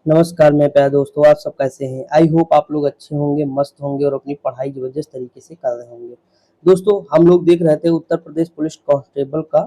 नमस्कार मेरे प्यारे दोस्तों, आप सब कैसे हैं। आई होप आप लोग अच्छे होंगे, मस्त होंगे और अपनी पढ़ाई जबरदस्त तरीके से कर रहे होंगे। दोस्तों हम लोग देख रहे थे उत्तर प्रदेश पुलिस कांस्टेबल का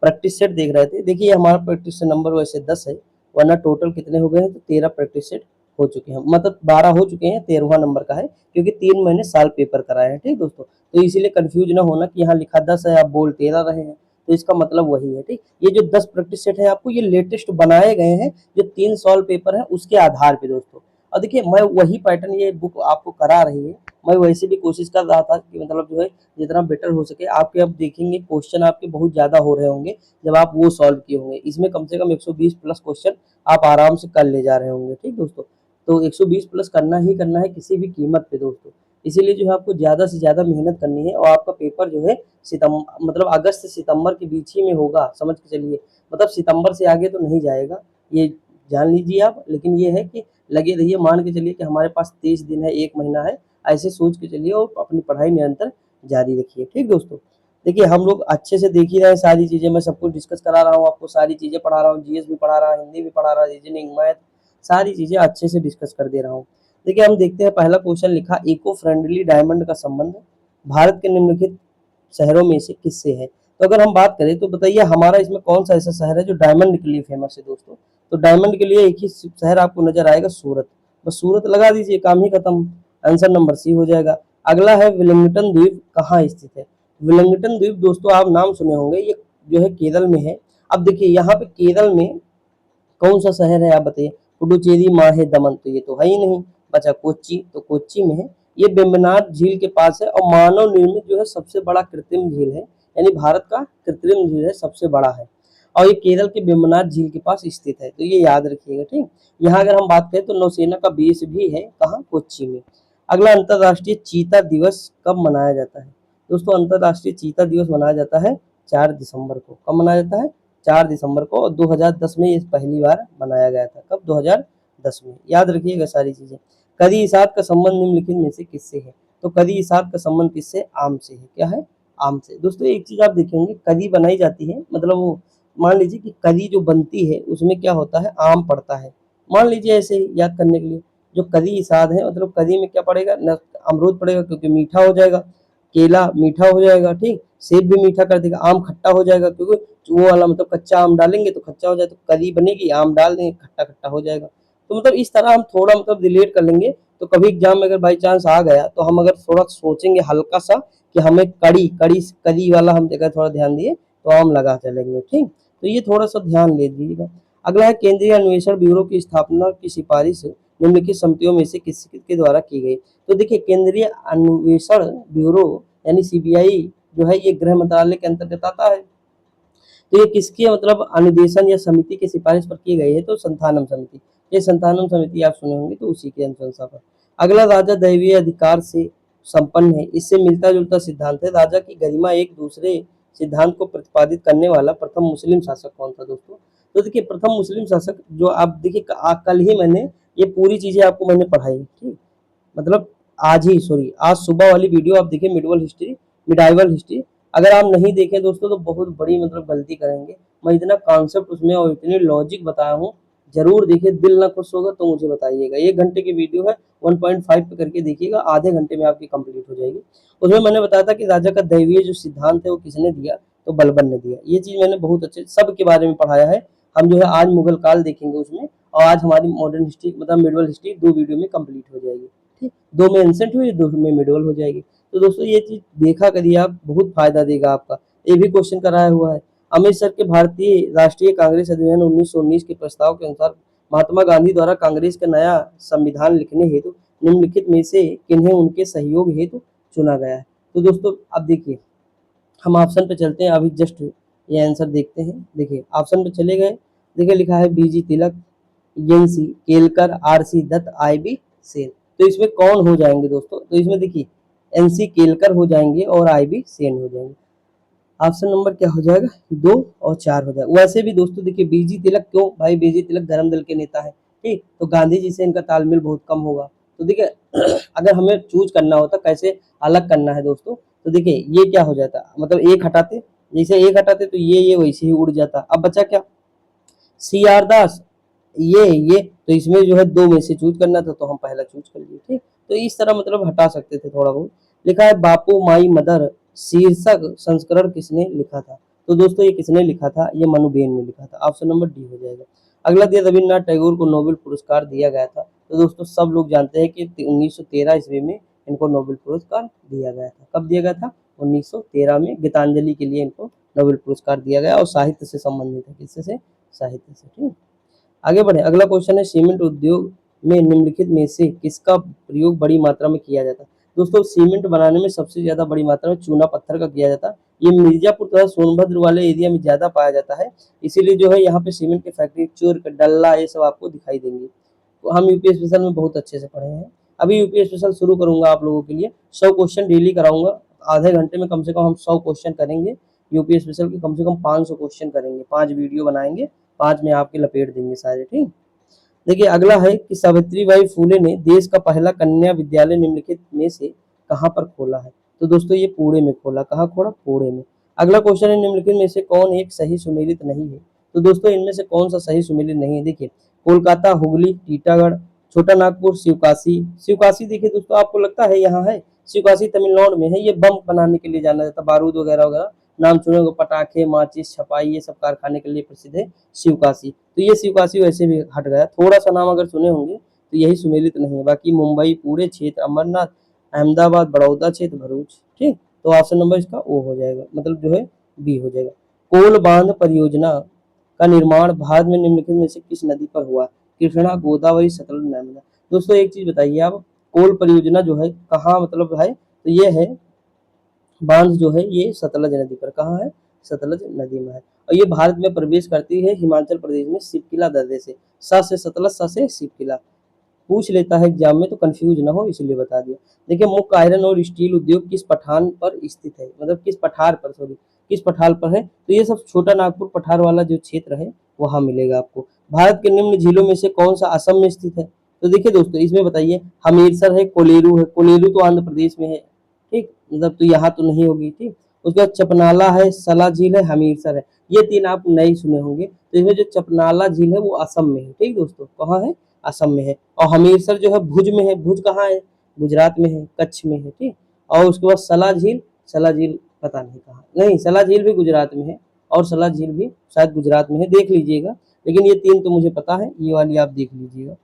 प्रैक्टिस सेट देख रहे थे। देखिए हमारा प्रैक्टिस सेट नंबर वैसे 10 है, वरना टोटल कितने हो गए हैं तो 13 प्रैक्टिस सेट हो चुके हैं, मतलब 12 हो चुके हैं, 13वां नंबर का है क्योंकि 3 महीने साल पेपर कराए हैं। ठीक दोस्तों, तो इसीलिए कंफ्यूज ना होना कि यहाँ लिखा 10 है, आप बोल 13 रहे हैं, तो इसका मतलब वही है। ठीक, ये जो 10 प्रैक्टिस सेट है आपको ये लेटेस्ट बनाए गए हैं, जो 3 सॉल्व पेपर है उसके आधार पे दोस्तों। और देखिए मैं वही पैटर्न ये बुक आपको करा रही है, मैं वैसे भी कोशिश कर रहा था कि मतलब जो है जितना बेटर हो सके। आपके अब देखेंगे क्वेश्चन आपके बहुत ज्यादा हो रहे होंगे जब आप वो सॉल्व किए होंगे। इसमें कम से कम 120 प्लस क्वेश्चन आप आराम से कर ले जा रहे होंगे। ठीक दोस्तों, तो 120 प्लस करना ही करना है किसी भी कीमत पे दोस्तों। इसीलिए जो है आपको ज्यादा से ज्यादा मेहनत करनी है और आपका पेपर जो है सितंबर मतलब अगस्त से सितंबर के बीच ही में होगा, समझ के चलिए। मतलब सितंबर से आगे तो नहीं जाएगा, ये जान लीजिए आप। लेकिन ये है कि लगे रहिए, मान के चलिए कि हमारे पास 23 दिन है, 1 महीना है, ऐसे सोच के चलिए और अपनी पढ़ाई निरंतर जारी रखिए। ठीक दोस्तों, देखिए हम लोग अच्छे से देख ही रहे हैं सारी चीज़ें, मैं सब कुछ डिस्कस करा रहा हूँ आपको, सारी चीज़ें पढ़ा रहा हूँ, जीएस भी पढ़ा रहा, हिंदी भी पढ़ा रहा, रीजनिंग, मैथ, सारी चीज़ें अच्छे से डिस्कस कर दे रहा हूँ। देखिए हम देखते हैं पहला क्वेश्चन लिखा, इको फ्रेंडली डायमंड का संबंध भारत के निम्नलिखित शहरों में से किससे है। तो अगर हम बात करें तो बताइए हमारा इसमें कौन सा ऐसा शहर है जो डायमंड के लिए फेमस है दोस्तों। तो डायमंड के लिए एक ही शहर आपको नजर आएगा, सूरत। बस सूरत लगा दीजिए, काम ही खत्म। आंसर नंबर सी हो जाएगा। अगला है विलिंगटन द्वीप कहाँ स्थित है। विलिंगटन द्वीप दोस्तों आप नाम सुने होंगे, ये जो है केरल में है। अब देखिए यहाँ पे केरल में कौन सा शहर है आप बताइए। पुडुचेरी, माहे, दमन, तो ये तो है ही नहीं। बचा कोच्चि, तो कोच्चि में है। ये वेम्बनाड झील के पास है और मानव निर्मित जो है सबसे बड़ा कृत्रिम झील है, यानी भारत का कृत्रिम झील है, सबसे बड़ा है। और ये केरल के वेम्बनाड झील के पास स्थित है, तो ये याद रखिएगा। ठीक, यहाँ अगर हम बात करें तो नौसेना का बेस भी है कहाँ, कोच्चि में। अगला, अंतरराष्ट्रीय चीता दिवस कब मनाया जाता है। दोस्तों अंतरराष्ट्रीय चीता दिवस मनाया जाता है 4 दिसंबर को। कब मनाया जाता है, 4 दिसंबर को। और 2010 में ये पहली बार मनाया गया था। कब, 2010 में। याद रखिएगा सारी चीजें। कदी इसात का संबंध निम्नलिखित में से किससे है। तो कदी इसात का संबंध किससे, आम से है। क्या है, आम से। दोस्तों एक चीज आप देखेंगे, कदी बनाई जाती है, मतलब वो मान लीजिए कि कदी जो बनती है उसमें क्या होता है, आम पड़ता है। मान लीजिए ऐसे ही याद करने के लिए, जो कदी इसाद है मतलब कदी में क्या पड़ेगा न, अमरूद पड़ेगा क्योंकि मीठा हो जाएगा, केला मीठा हो जाएगा, ठीक, सेब भी मीठा कर देगा, आम खट्टा हो जाएगा क्योंकि वो वाला मतलब कच्चा आम डालेंगे तो खच्चा हो जाए, तो कली बनेगी, आम डाल देंगे खट्टा खट्टा हो जाएगा। तो मतलब इस तरह हम थोड़ा मतलब रिलेट कर लेंगे। तो कभी एग्जाम में अगर बाई चांस आ गया तो हम अगर थोड़ा सोचेंगे हल्का सा कि हमें कड़ी कड़ी कड़ी वाला हम देखा थोड़ा ध्यान दिए तो आम लगा चलेंगे। ठीक, तो ये थोड़ा सा ध्यान ले दीजिएगा। अगला है, केंद्रीय अन्वेषण ब्यूरो की स्थापना की सिफारिश निम्नलिखित समितियों में से किसके द्वारा की गई। तो देखिए केंद्रीय अन्वेषण ब्यूरो यानी सीबीआई जो है ये गृह मंत्रालय के अंतर्गत आता है। तो ये किसके मतलब अनुदेशन या समिति की सिफारिश पर की गई है, तो संथानम समिति। ये संथानम समिति आप सुने होंगे, तो उसी की अनुशंसा पर। अगला, राजा दैवीय अधिकार से संपन्न है, इससे मिलता जुलता सिद्धांत है। राजा की गरिमा एक दूसरे सिद्धांत को प्रतिपादित करने वाला प्रथम मुस्लिम शासक कौन था दोस्तों। तो देखिए प्रथम मुस्लिम शासक जो आप देखिए कल ही मैंने ये पूरी चीजें आपको मैंने पढ़ाई, ठीक, मतलब आज ही सॉरी आज सुबह वाली वीडियो आप देखिए, मिडाइवल हिस्ट्री। अगर आप नहीं देखें दोस्तों तो बहुत बड़ी मतलब गलती करेंगे। मैं इतना कॉन्सेप्ट उसमें और इतनी लॉजिक बताया हूँ, जरूर देखिए। दिल ना खुश होगा तो मुझे बताइएगा। 1 घंटे की वीडियो है, 1.5 पे करके देखिएगा, आधे घंटे में आपकी कंप्लीट हो जाएगी। उसमें मैंने बताया था कि राजा का दैवीय जो सिद्धांत है वो किसने दिया, तो बलबन ने दिया। ये चीज मैंने बहुत अच्छे सब के बारे में पढ़ाया है। हम जो है आज मुगल काल देखेंगे उसमें, और आज हमारी मॉडर्न हिस्ट्री मतलब मिडवल हिस्ट्री 2 वीडियो में कंप्लीट हो जाएगी। ठीक, 2 में एंसेंट हुई, 2 में मिडवल हो जाएगी। तो दोस्तों ये चीज देखा करिए आप, बहुत फायदा देगा आपका। ये भी क्वेश्चन कराया हुआ है। अमृतसर के भारतीय राष्ट्रीय कांग्रेस अधिनियम 1919 के प्रस्ताव के अनुसार महात्मा गांधी द्वारा कांग्रेस का नया संविधान लिखने हेतु निम्नलिखित में से किन्हें उनके सहयोग हेतु चुना गया है। तो दोस्तों अब देखिए हम ऑप्शन पे चलते हैं, अभी जस्ट ये आंसर देखते हैं। देखिए ऑप्शन पे चले गए, देखिए लिखा है बीजी तिलक, एनसी केलकर, आरसी दत्त, आईबी सेन। तो इसमें कौन हो जाएंगे दोस्तों, तो इसमें देखिए एनसी केलकर हो जाएंगे और आईबी सेन हो जाएंगे। ऑप्शन नंबर क्या हो जाएगा, 2 और 4 हो जाएगा। वैसे भी दोस्तों देखिए बीजी तिलक, क्यों भाई, बीजी तिलक धर्म दल के नेता है, ठीक, तो गांधी जी से इनका तालमेल बहुत कम होगा। तो देखिए अगर हमें चूज करना होता कैसे अलग करना है दोस्तों, तो देखिए ये क्या हो जाता, मतलब एक हटाते, जैसे एक हटाते तो ये वैसे ही उड़ जाता। अब बचा क्या, सी आर दास, ये तो इसमें जो है दो में से चूज करना था, तो हम पहला चूज कर लिए। ठीक, तो इस तरह मतलब हटा सकते थे थोड़ा बहुत। लिखा है बापू माई मदर शीर्षक संस्करण किसने लिखा था? तो दोस्तों ये किसने लिखा था? ये मनुबेन ने लिखा था। ऑप्शन नंबर डी हो जाएगा। अगला दिया, रविन्द्रनाथ टैगोर को नोबेल पुरस्कार दिया गया था। तो दोस्तों सब लोग जानते हैं कि 1913 ईस्वी में इनको नोबेल पुरस्कार दिया गया था। कब दिया गया था? 1913 में गीतांजलि के लिए इनको नोबेल पुरस्कार दिया गया, और साहित्य से संबंधित है। किससे से? साहित्य से। ठीक, आगे बढ़े। अगला क्वेश्चन है, सीमेंट उद्योग में निम्नलिखित में से किसका प्रयोग बड़ी मात्रा में किया जाता है? दोस्तों सीमेंट बनाने में सबसे ज्यादा बड़ी मात्रा में चूना पत्थर का किया जाता है। ये मिर्जापुर तथा सोनभद्र वाले एरिया में ज्यादा पाया जाता है, इसीलिए जो है यहाँ पे सीमेंट की फैक्ट्री, चूर्क, डल्ला, ये सब आपको दिखाई देंगे। तो हम यूपी स्पेशल में बहुत अच्छे से पढ़े हैं। अभी यूपी स्पेशल शुरू करूंगा आप लोगों के लिए, 100 क्वेश्चन डेली कराऊंगा। आधे घंटे में कम से कम हम 100 क्वेश्चन करेंगे। यूपी स्पेशल के कम से कम 500 क्वेश्चन करेंगे, 5 वीडियो बनाएंगे, 5 में आपके लपेट देंगे सारे। ठीक, देखिए अगला है कि सावित्रीबाई फूले ने देश का पहला कन्या विद्यालय निम्नलिखित में से कहां पर खोला है? तो दोस्तों ये पुणे में खोला। कहां खोला? पुणे में। अगला क्वेश्चन है, निम्नलिखित में से कौन एक सही सुमेलित नहीं है? तो दोस्तों इनमें से कौन सा सही सुमेलित नहीं है? देखिए, कोलकाता, हुगली, टीटागढ़, छोटा नागपुर, शिवकाशी। शिवकाशी देखिए दोस्तों, आपको लगता है यहाँ है? शिवकाशी तमिलनाडु में है। ये बम बनाने के लिए जाना जाता है, बारूद वगैरह वगैरह, नाम सुने होंगे, पटाखे, माचिस, छपाई, ये सब कारखाने के लिए प्रसिद्ध है शिवकाशी। तो ये शिवकाशी वैसे भी हट गया, थोड़ा सा नाम अगर सुने होंगे तो यही सुमेलित नहीं है। बाकी मुंबई, पुणे क्षेत्र, अमरनाथ, अहमदाबाद, बड़ौदा क्षेत्र, भरूच। ठीक, तो ऑप्शन नंबर इसका ओ हो जाएगा, मतलब जो है बी हो जाएगा। कोल बांध परियोजना का निर्माण भारत में निम्नलिखित में से किस नदी पर हुआ? कृष्णा, गोदावरी, सतलज, नर्मदा। दोस्तों एक चीज बताइए आप, कोल परियोजना जो है कहाँ मतलब है? तो ये है बांध जो है ये सतलज नदी पर। कहाँ है? सतलज नदी में है। और ये भारत में प्रवेश करती है हिमाचल प्रदेश में शिवकिला दर्रे से। स से सतलज, स से शिवकिला। पूछ लेता है एग्जाम में तो कंफ्यूज ना हो, इसलिए बता दिया। देखिए, मुख्य आयरन और स्टील उद्योग किस पठान पर स्थित है? मतलब किस पठार पर, सॉरी, किस पठार पर है? तो ये सब छोटा नागपुर पठार वाला जो क्षेत्र है वहां मिलेगा आपको। भारत के निम्न झीलों में से कौन सा असम में स्थित है? तो देखिए दोस्तों इसमें बताइए, हमीरसर है, कोलेरू है। कोलेरू तो आंध्र प्रदेश में है। ठीक, मतलब तो यहाँ तो नहीं होगी। ठीक, उसके बाद चपनाला है, सला झील है, हमीरसर है। ये तीन आप नहीं सुने होंगे। तो इसमें जो चपनाला झील है वो असम में है। ठीक दोस्तों, कहाँ है? असम में है। और हमीरसर जो है भुज में है। भुज कहाँ है? गुजरात में है, कच्छ में है। ठीक, और उसके बाद सला झील, सला झील पता नहीं कहाँ, नहीं सला झील भी गुजरात में है, और सला झील भी शायद गुजरात में है, देख लीजिएगा। लेकिन ये तीन तो मुझे पता है, ये वाली आप देख लीजिएगा।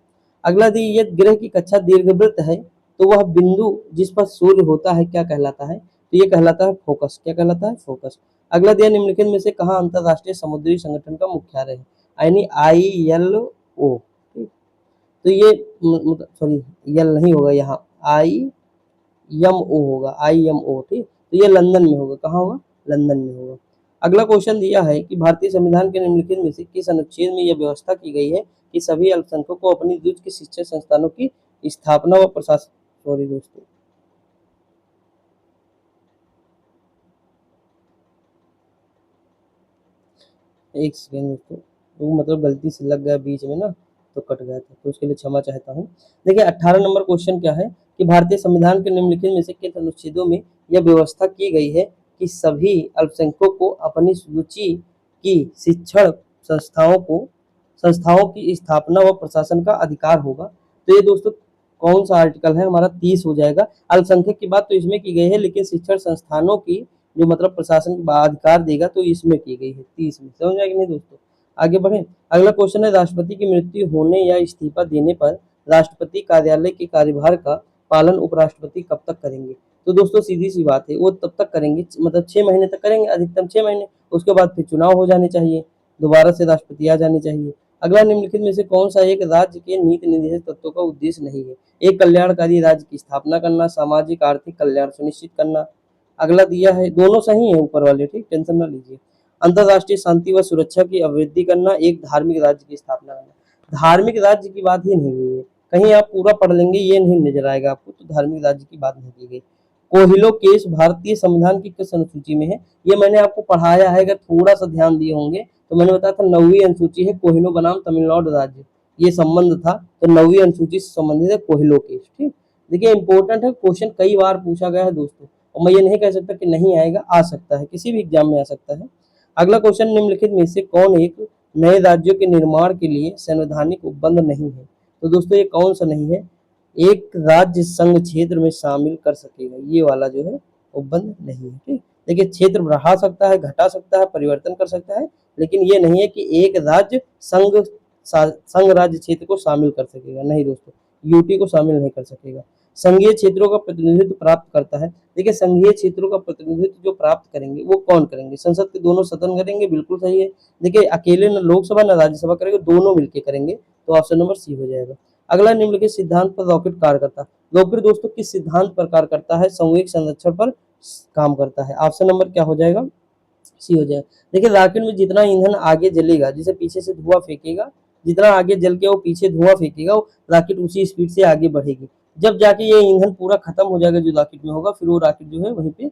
अगला दी, यदि ग्रह की कक्षा दीर्घवृत्त है तो वह बिंदु जिस पर सूर्य होता है क्या कहलाता है? तो ये कहलाता है फोकस। क्या कहलाता है? फोकस। अगला दिया, निम्नलिखित में से कहाँ अंतरराष्ट्रीय समुद्री संगठन का मुख्यालय है? यानी ILO। तो ये सॉरी, यल नहीं होगा यहाँ, IMO होगा, IMO। ठीक, तो ये लंदन में होगा। कहाँ होगा? लंदन में होगा। अगला क्वेश्चन दिया है कि भारतीय संविधान के निम्नलिखित में से किस अनुच्छेद में यह व्यवस्था की गई है कि सभी अल्पसंख्यकों को अपनी द्विज के शिक्षण संस्थानों की स्थापना व प्रशासन, सॉरी दोस्तों, एक सेकेंड दोस्तों, वो मतलब गलती से लग गया बीच में ना, तो कट गया था, तो उसके लिए क्षमा चाहता हूँ। देखिए 18 नंबर क्वेश्चन क्या है कि भारतीय संविधान के निम्नलिखित में से किस अनुच्छेदों में यह व्यवस्था की गई है कि सभी अल्पसंख्यकों को अपनी रुचि की शिक्षण संस्थाओं की स्थापना व प्रशासन का अधिकार होगा? तो ये दोस्तों कौन सा आर्टिकल है हमारा? 30 हो जाएगा। अल्पसंख्यक की बात तो इसमें की गई है, लेकिन शिक्षण संस्थानों की जो मतलब प्रशासन के अधिकार देगा तो इसमें की गई है 30 में। समझ आया कि नहीं दोस्तों? आगे बढ़े। अगला क्वेश्चन है, राष्ट्रपति की मृत्यु होने या इस्तीफा देने पर राष्ट्रपति कार्यालय के कार्यभार का पालन उपराष्ट्रपति कब तक करेंगे? तो दोस्तों सीधी सी बात है, वो तब तक करेंगे, मतलब 6 महीने तक करेंगे, अधिकतम 6 महीने। उसके बाद फिर चुनाव हो जाने चाहिए, दोबारा से राष्ट्रपति आ जाने चाहिए। अगला, निम्नलिखित में से कौन सा एक राज्य के नीति निर्देशक तत्वों का उद्देश्य नहीं है? एक कल्याणकारी राज्य की स्थापना करना, सामाजिक आर्थिक कल्याण सुनिश्चित करना। अगला दिया है, दोनों सही है ऊपर वाले, ठीक, टेंशन ना लीजिए। अंतरराष्ट्रीय शांति व सुरक्षा की अभिवृद्धि करना, एक धार्मिक राज्य की स्थापना करना। धार्मिक राज्य की बात ही नहीं हुई है, कहीं आप पूरा पढ़ लेंगे ये नहीं नजर आएगा आपको, तो धार्मिक राज्य की बात नहीं की गई। कोहिलो केस भारतीय संविधान की किस अनुसूची में है? ये मैंने आपको पढ़ाया है, अगर थोड़ा सा ध्यान दिए होंगे तो मैंने बताया था 9वीं अनुसूची है, कोहिनो बनाम तमिलनाडु राज्य, ये संबंध था, तो 9वीं अनुसूची से संबंधित है कोहिलो केस। ठीक, देखिए इंपॉर्टेंट है, क्वेश्चन कई बार पूछा गया है दोस्तों, और मैं ये नहीं कह सकता कि नहीं आएगा, आ सकता है, किसी भी एग्जाम में आ सकता है। अगला क्वेश्चन, निम्नलिखित में से कौन एक नए राज्यों के निर्माण के लिए संवैधानिक उपबंध नहीं है। तो दोस्तों ये कौन सा नहीं है? एक राज्य संघ क्षेत्र में शामिल कर सकेगा, ये वाला जो है उपबंध नहीं है। ठीक, देखिए क्षेत्र बढ़ा सकता है, घटा सकता है, परिवर्तन कर सकता है, लेकिन ये नहीं है कि एक राज्य संघ राज्य क्षेत्र को शामिल कर सकेगा, नहीं दोस्तों, यूटी को शामिल नहीं कर सकेगा। संघीय क्षेत्रों का प्रतिनिधित्व प्राप्त करता है। देखिए संघीय क्षेत्रों का प्रतिनिधित्व जो प्राप्त करेंगे वो कौन करेंगे? संसद के दोनों सदन करेंगे, बिल्कुल सही है। देखिए अकेले न लोकसभा न राज्यसभा करेंगे, दोनों मिलकर करेंगे, तो ऑप्शन नंबर सी हो जाएगा। अगला, निम्नलिखित सिद्धांत पर रॉकेट कार्य करता है। रॉकेट दोस्तों किस सिद्धांत पर कार्य करता है? संवेग संरक्षण पर काम करता है। ऑप्शन नंबर क्या हो जाएगा? सी हो जाएगा। देखिए रॉकेट में जितना ईंधन आगे जलेगा, जैसे पीछे से धुआं फेंकेगा, जितना आगे जल के वो पीछे धुआं फेंकेगा, वो रॉकेट उसी स्पीड से आगे बढ़ेगी। जब जाके ये ईंधन पूरा खत्म हो जाएगा जो रॉकेट में होगा, फिर वो रॉकेट जो है वहीं पे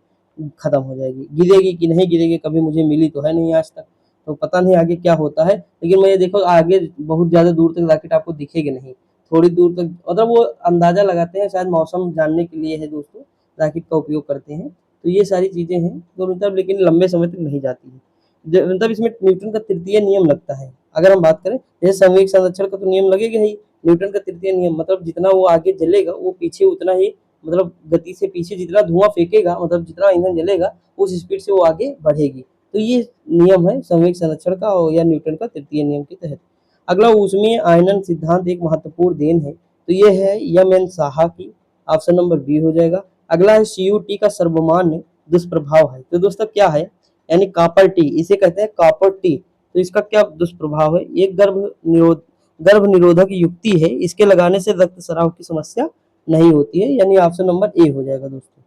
खत्म हो जाएगी। गिरेगी कि नहीं गिरेगी, कभी मुझे मिली तो है नहीं आज तक, तो पता नहीं आगे क्या होता है। लेकिन मैं ये देखो आगे बहुत ज्यादा दूर तक रॉकेट आपको दिखेगी नहीं, थोड़ी दूर तक, मतलब वो अंदाजा लगाते हैं, शायद मौसम जानने के लिए है दोस्तों, रॉकेट का उपयोग करते हैं। तो ये सारी चीजें हैं तो मतलब, लेकिन लंबे समय तक नहीं जाती है। मतलब इसमें न्यूटन का तृतीय नियम लगता है। अगर हम बात करें जैसे संवेग संरक्षण का तो नियम लगेगा ही, न्यूटन का तृतीय नियम मतलब जितना वो आगे जलेगा वो पीछे उतना ही, मतलब गति से पीछे जितना धुआं फेंकेगा, मतलब जितना ईंधन जलेगा उस स्पीड से वो आगे बढ़ेगी। तो ये नियम है संवेग संरक्षण का या न्यूटन का तृतीय नियम के तहत। अगला, ऊष्मीय आयनन सिद्धांत एक महत्वपूर्ण देन है, तो ये है यम एन साहा की, ऑप्शन नंबर बी हो जाएगा। अगला है सीयूटी का सर्वमान्य दुष्प्रभाव है, तो दोस्तों क्या है? यानी कॉपर टी, इसे कहते हैं कॉपर टी, तो इसका क्या दुष्प्रभाव है? ये गर्भ निरोधक युक्ति है, इसके लगाने से रक्तस्राव की समस्या नहीं होती है, यानी ऑप्शन नंबर ए हो जाएगा दोस्तों।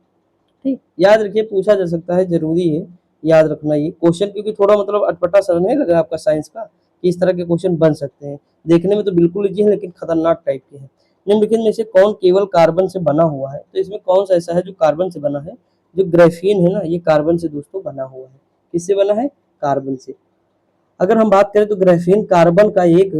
ठीक, याद रखिए, पूछा जा सकता है, जरूरी है याद रखना ये क्वेश्चन, क्योंकि थोड़ा मतलब अटपटा सा नहीं लगा आपका साइंस का कि इस तरह के क्वेश्चन बन सकते हैं। देखने में तो बिल्कुल इजी है लेकिन खतरनाक टाइप के हैं। निम्नलिखित में से कौन केवल कार्बन से बना हुआ है? तो इसमें कौन सा ऐसा है जो कार्बन से बना है? जो ग्रेफीन है ना, ये कार्बन से दोस्तों बना हुआ है। किससे बना है? कार्बन से। अगर हम बात करें तो ग्रेफीन कार्बन का एक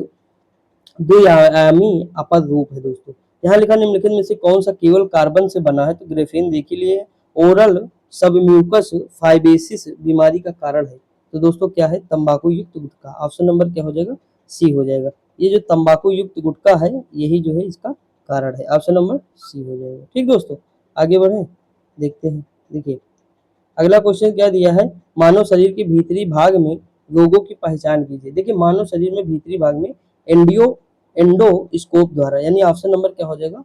द्विआयामी अपद रूप है दोस्तों। यहाँ लिखा, निम्नलिखित में से कौन सा केवल कार्बन से बना है? तो ग्रेफीन देखिए लिए ओरल सबम्यूकस फाइबेसिस बीमारी का कारण है। तो दोस्तों क्या है? तंबाकू युक्त गुटखा। ऑप्शन नंबर क्या हो जाएगा? सी हो जाएगा। ये जो तंबाकू युक्त गुटखा है यही जो है इसका कारण है, ऑप्शन नंबर सी हो जाएगा। ठीक दोस्तों, आगे बढ़े, देखते हैं। देखिए अगला क्वेश्चन क्या दिया है? मानव शरीर के भीतरी भाग में रोगों की पहचान कीजिए। देखिए मानव शरीर में भीतरी भाग में एंडोस्कोप द्वारा, यानी ऑप्शन नंबर क्या हो जाएगा?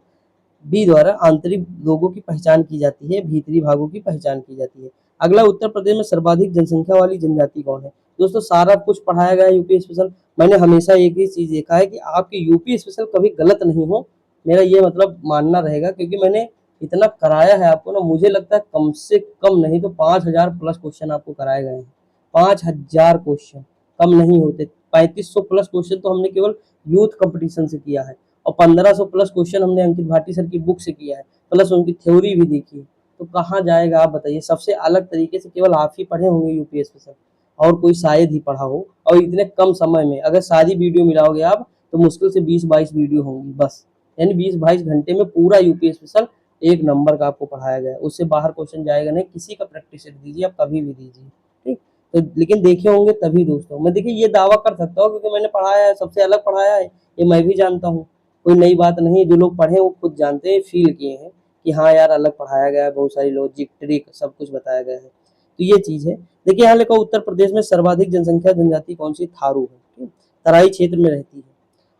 बी द्वारा आंतरिक रोगों की पहचान की जाती है, भीतरी भागों की पहचान की जाती है। अगला, उत्तर प्रदेश में सर्वाधिक जनसंख्या वाली जनजाति कौन है? दोस्तों सारा कुछ पढ़ाया गया है यूपी स्पेशल। मैंने हमेशा एक ही चीज देखा है कि आपके यूपी स्पेशल कभी गलत नहीं हो, मेरा ये मतलब मानना रहेगा, क्योंकि मैंने इतना कराया है आपको ना, मुझे लगता है कम से कम नहीं तो 5,000 प्लस क्वेश्चन आपको कराए गए हैं। 5,000 क्वेश्चन कम नहीं होते। 3,500 प्लस क्वेश्चन तो हमने केवल यूथ कंपटीशन से किया है, और 1,500 प्लस क्वेश्चन हमने अंकित भाटी सर की बुक से किया है, प्लस उनकी थ्योरी भी देखी है। तो कहाँ जाएगा आप बताइए? सबसे अलग तरीके से केवल आप ही पढ़े होंगे यूपी स्पेशल, और कोई शायद ही पढ़ा हो, और इतने कम समय में। अगर सारी वीडियो मिलाओगे आप तो मुश्किल से 20-22 वीडियो होंगी बस, यानी 20-22 घंटे में पूरा यूपी स्पेशल एक नंबर का आपको पढ़ाया गया है। उससे बाहर क्वेश्चन जाएगा नहीं, किसी का प्रैक्टिस सेट दीजिए आप, कभी भी दीजिए। ठीक, तो लेकिन देखे होंगे तभी दोस्तों, मैं देखिए ये दावा कर सकता हूँ क्योंकि मैंने पढ़ाया है, सबसे अलग पढ़ाया है, ये मैं भी जानता हूँ, कोई नई बात नहीं है। जो लोग पढ़े वो खुद जानते हैं, फील किए हैं कि हाँ यार अलग पढ़ाया गया है, बहुत सारी लॉजिक ट्रिक सब कुछ बताया गया है। तो ये चीज है। देखिए यहाँ लिखा, उत्तर प्रदेश में सर्वाधिक जनसंख्या जनजाति कौन सी? थारू है। ठीक? तराई क्षेत्र में रहती है।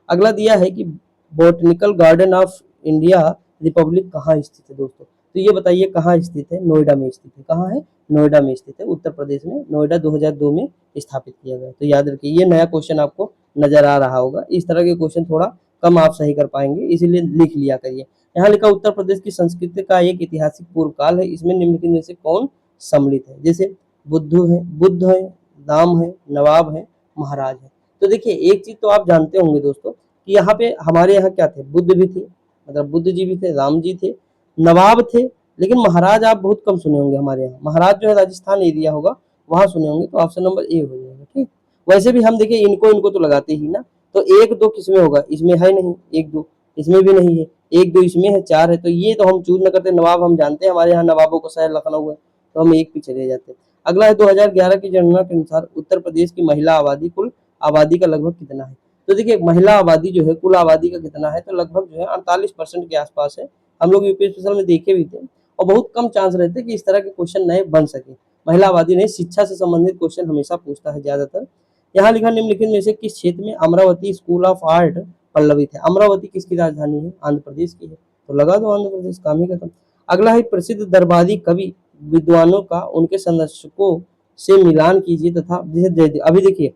अगला दिया है कि botanical garden of India Republic कहाँ स्थित है दोस्तों? तो ये बताइए कहाँ स्थित है? नोएडा में स्थित है। कहाँ है? नोएडा में स्थित है, उत्तर प्रदेश में। नोएडा 2002 में स्थापित किया गया। तो याद रखिए, ये नया क्वेश्चन आपको नजर आ रहा होगा। इस तरह के क्वेश्चन थोड़ा कम आप सही कर पाएंगे, इसीलिए लिख लिया करिए। यहाँ लिखा, उत्तर प्रदेश की संस्कृति का एक ऐतिहासिक पूर्व काल है, इसमें निम्नलिखित में से कौन सम्मिलित है? जैसे बुद्ध है, राम है, नवाब है, महाराज है। तो देखिए एक चीज तो आप जानते होंगे दोस्तों कि यहाँ पे हमारे यहाँ क्या थे? बुद्ध भी थे, मतलब बुद्ध जी भी थे, राम जी थे, नवाब थे, लेकिन महाराज आप बहुत कम सुने होंगे हमारे यहाँ। महाराज जो है राजस्थान एरिया होगा वहां सुने होंगे, तो ऑप्शन नंबर ए हो जाएगा। ठीक, वैसे भी हम देखिए इनको इनको तो लगाते ही ना, तो एक दो किसमें होगा? इसमें है नहीं, एक दो इसमें भी नहीं है, एक दो इसमें है, चार है, तो ये तो हम चूज न करते। नवाब हम जानते हैं, हमारे यहाँ नवाबों का शहर लखनऊ है, तो हम एक भी चले जाते। अगला है 2011 की जनगणना के अनुसार उत्तर प्रदेश की महिला आबादी कुल आबादी का लगभग कितना है। तो देखिए महिला आबादी जो है कुल आबादी का कितना है, तो लगभग जो है 48% के आसपास है। हम लोग यूपी स्पेशल में देखे भी थे और बहुत कम चांस रहते हैं कि इस तरह के क्वेश्चन नए बन सके। महिला आबादी नहीं, शिक्षा से संबंधित क्वेश्चन हमेशा पूछता है ज्यादातर। यहाँ लिखा निम्नलिखित में से किस क्षेत्र में अमरावती स्कूल ऑफ आर्ट पल्लवित है। अमरावती किसकी राजधानी है, आंध्र प्रदेश की है, तो लगा दो आंध्र प्रदेश, काम ही खत्म। अगला है प्रसिद्ध दरबारी कवि विद्वानों का उनके संदर्शकों से मिलान कीजिए तथा जिसे जयदेव, अभी देखिए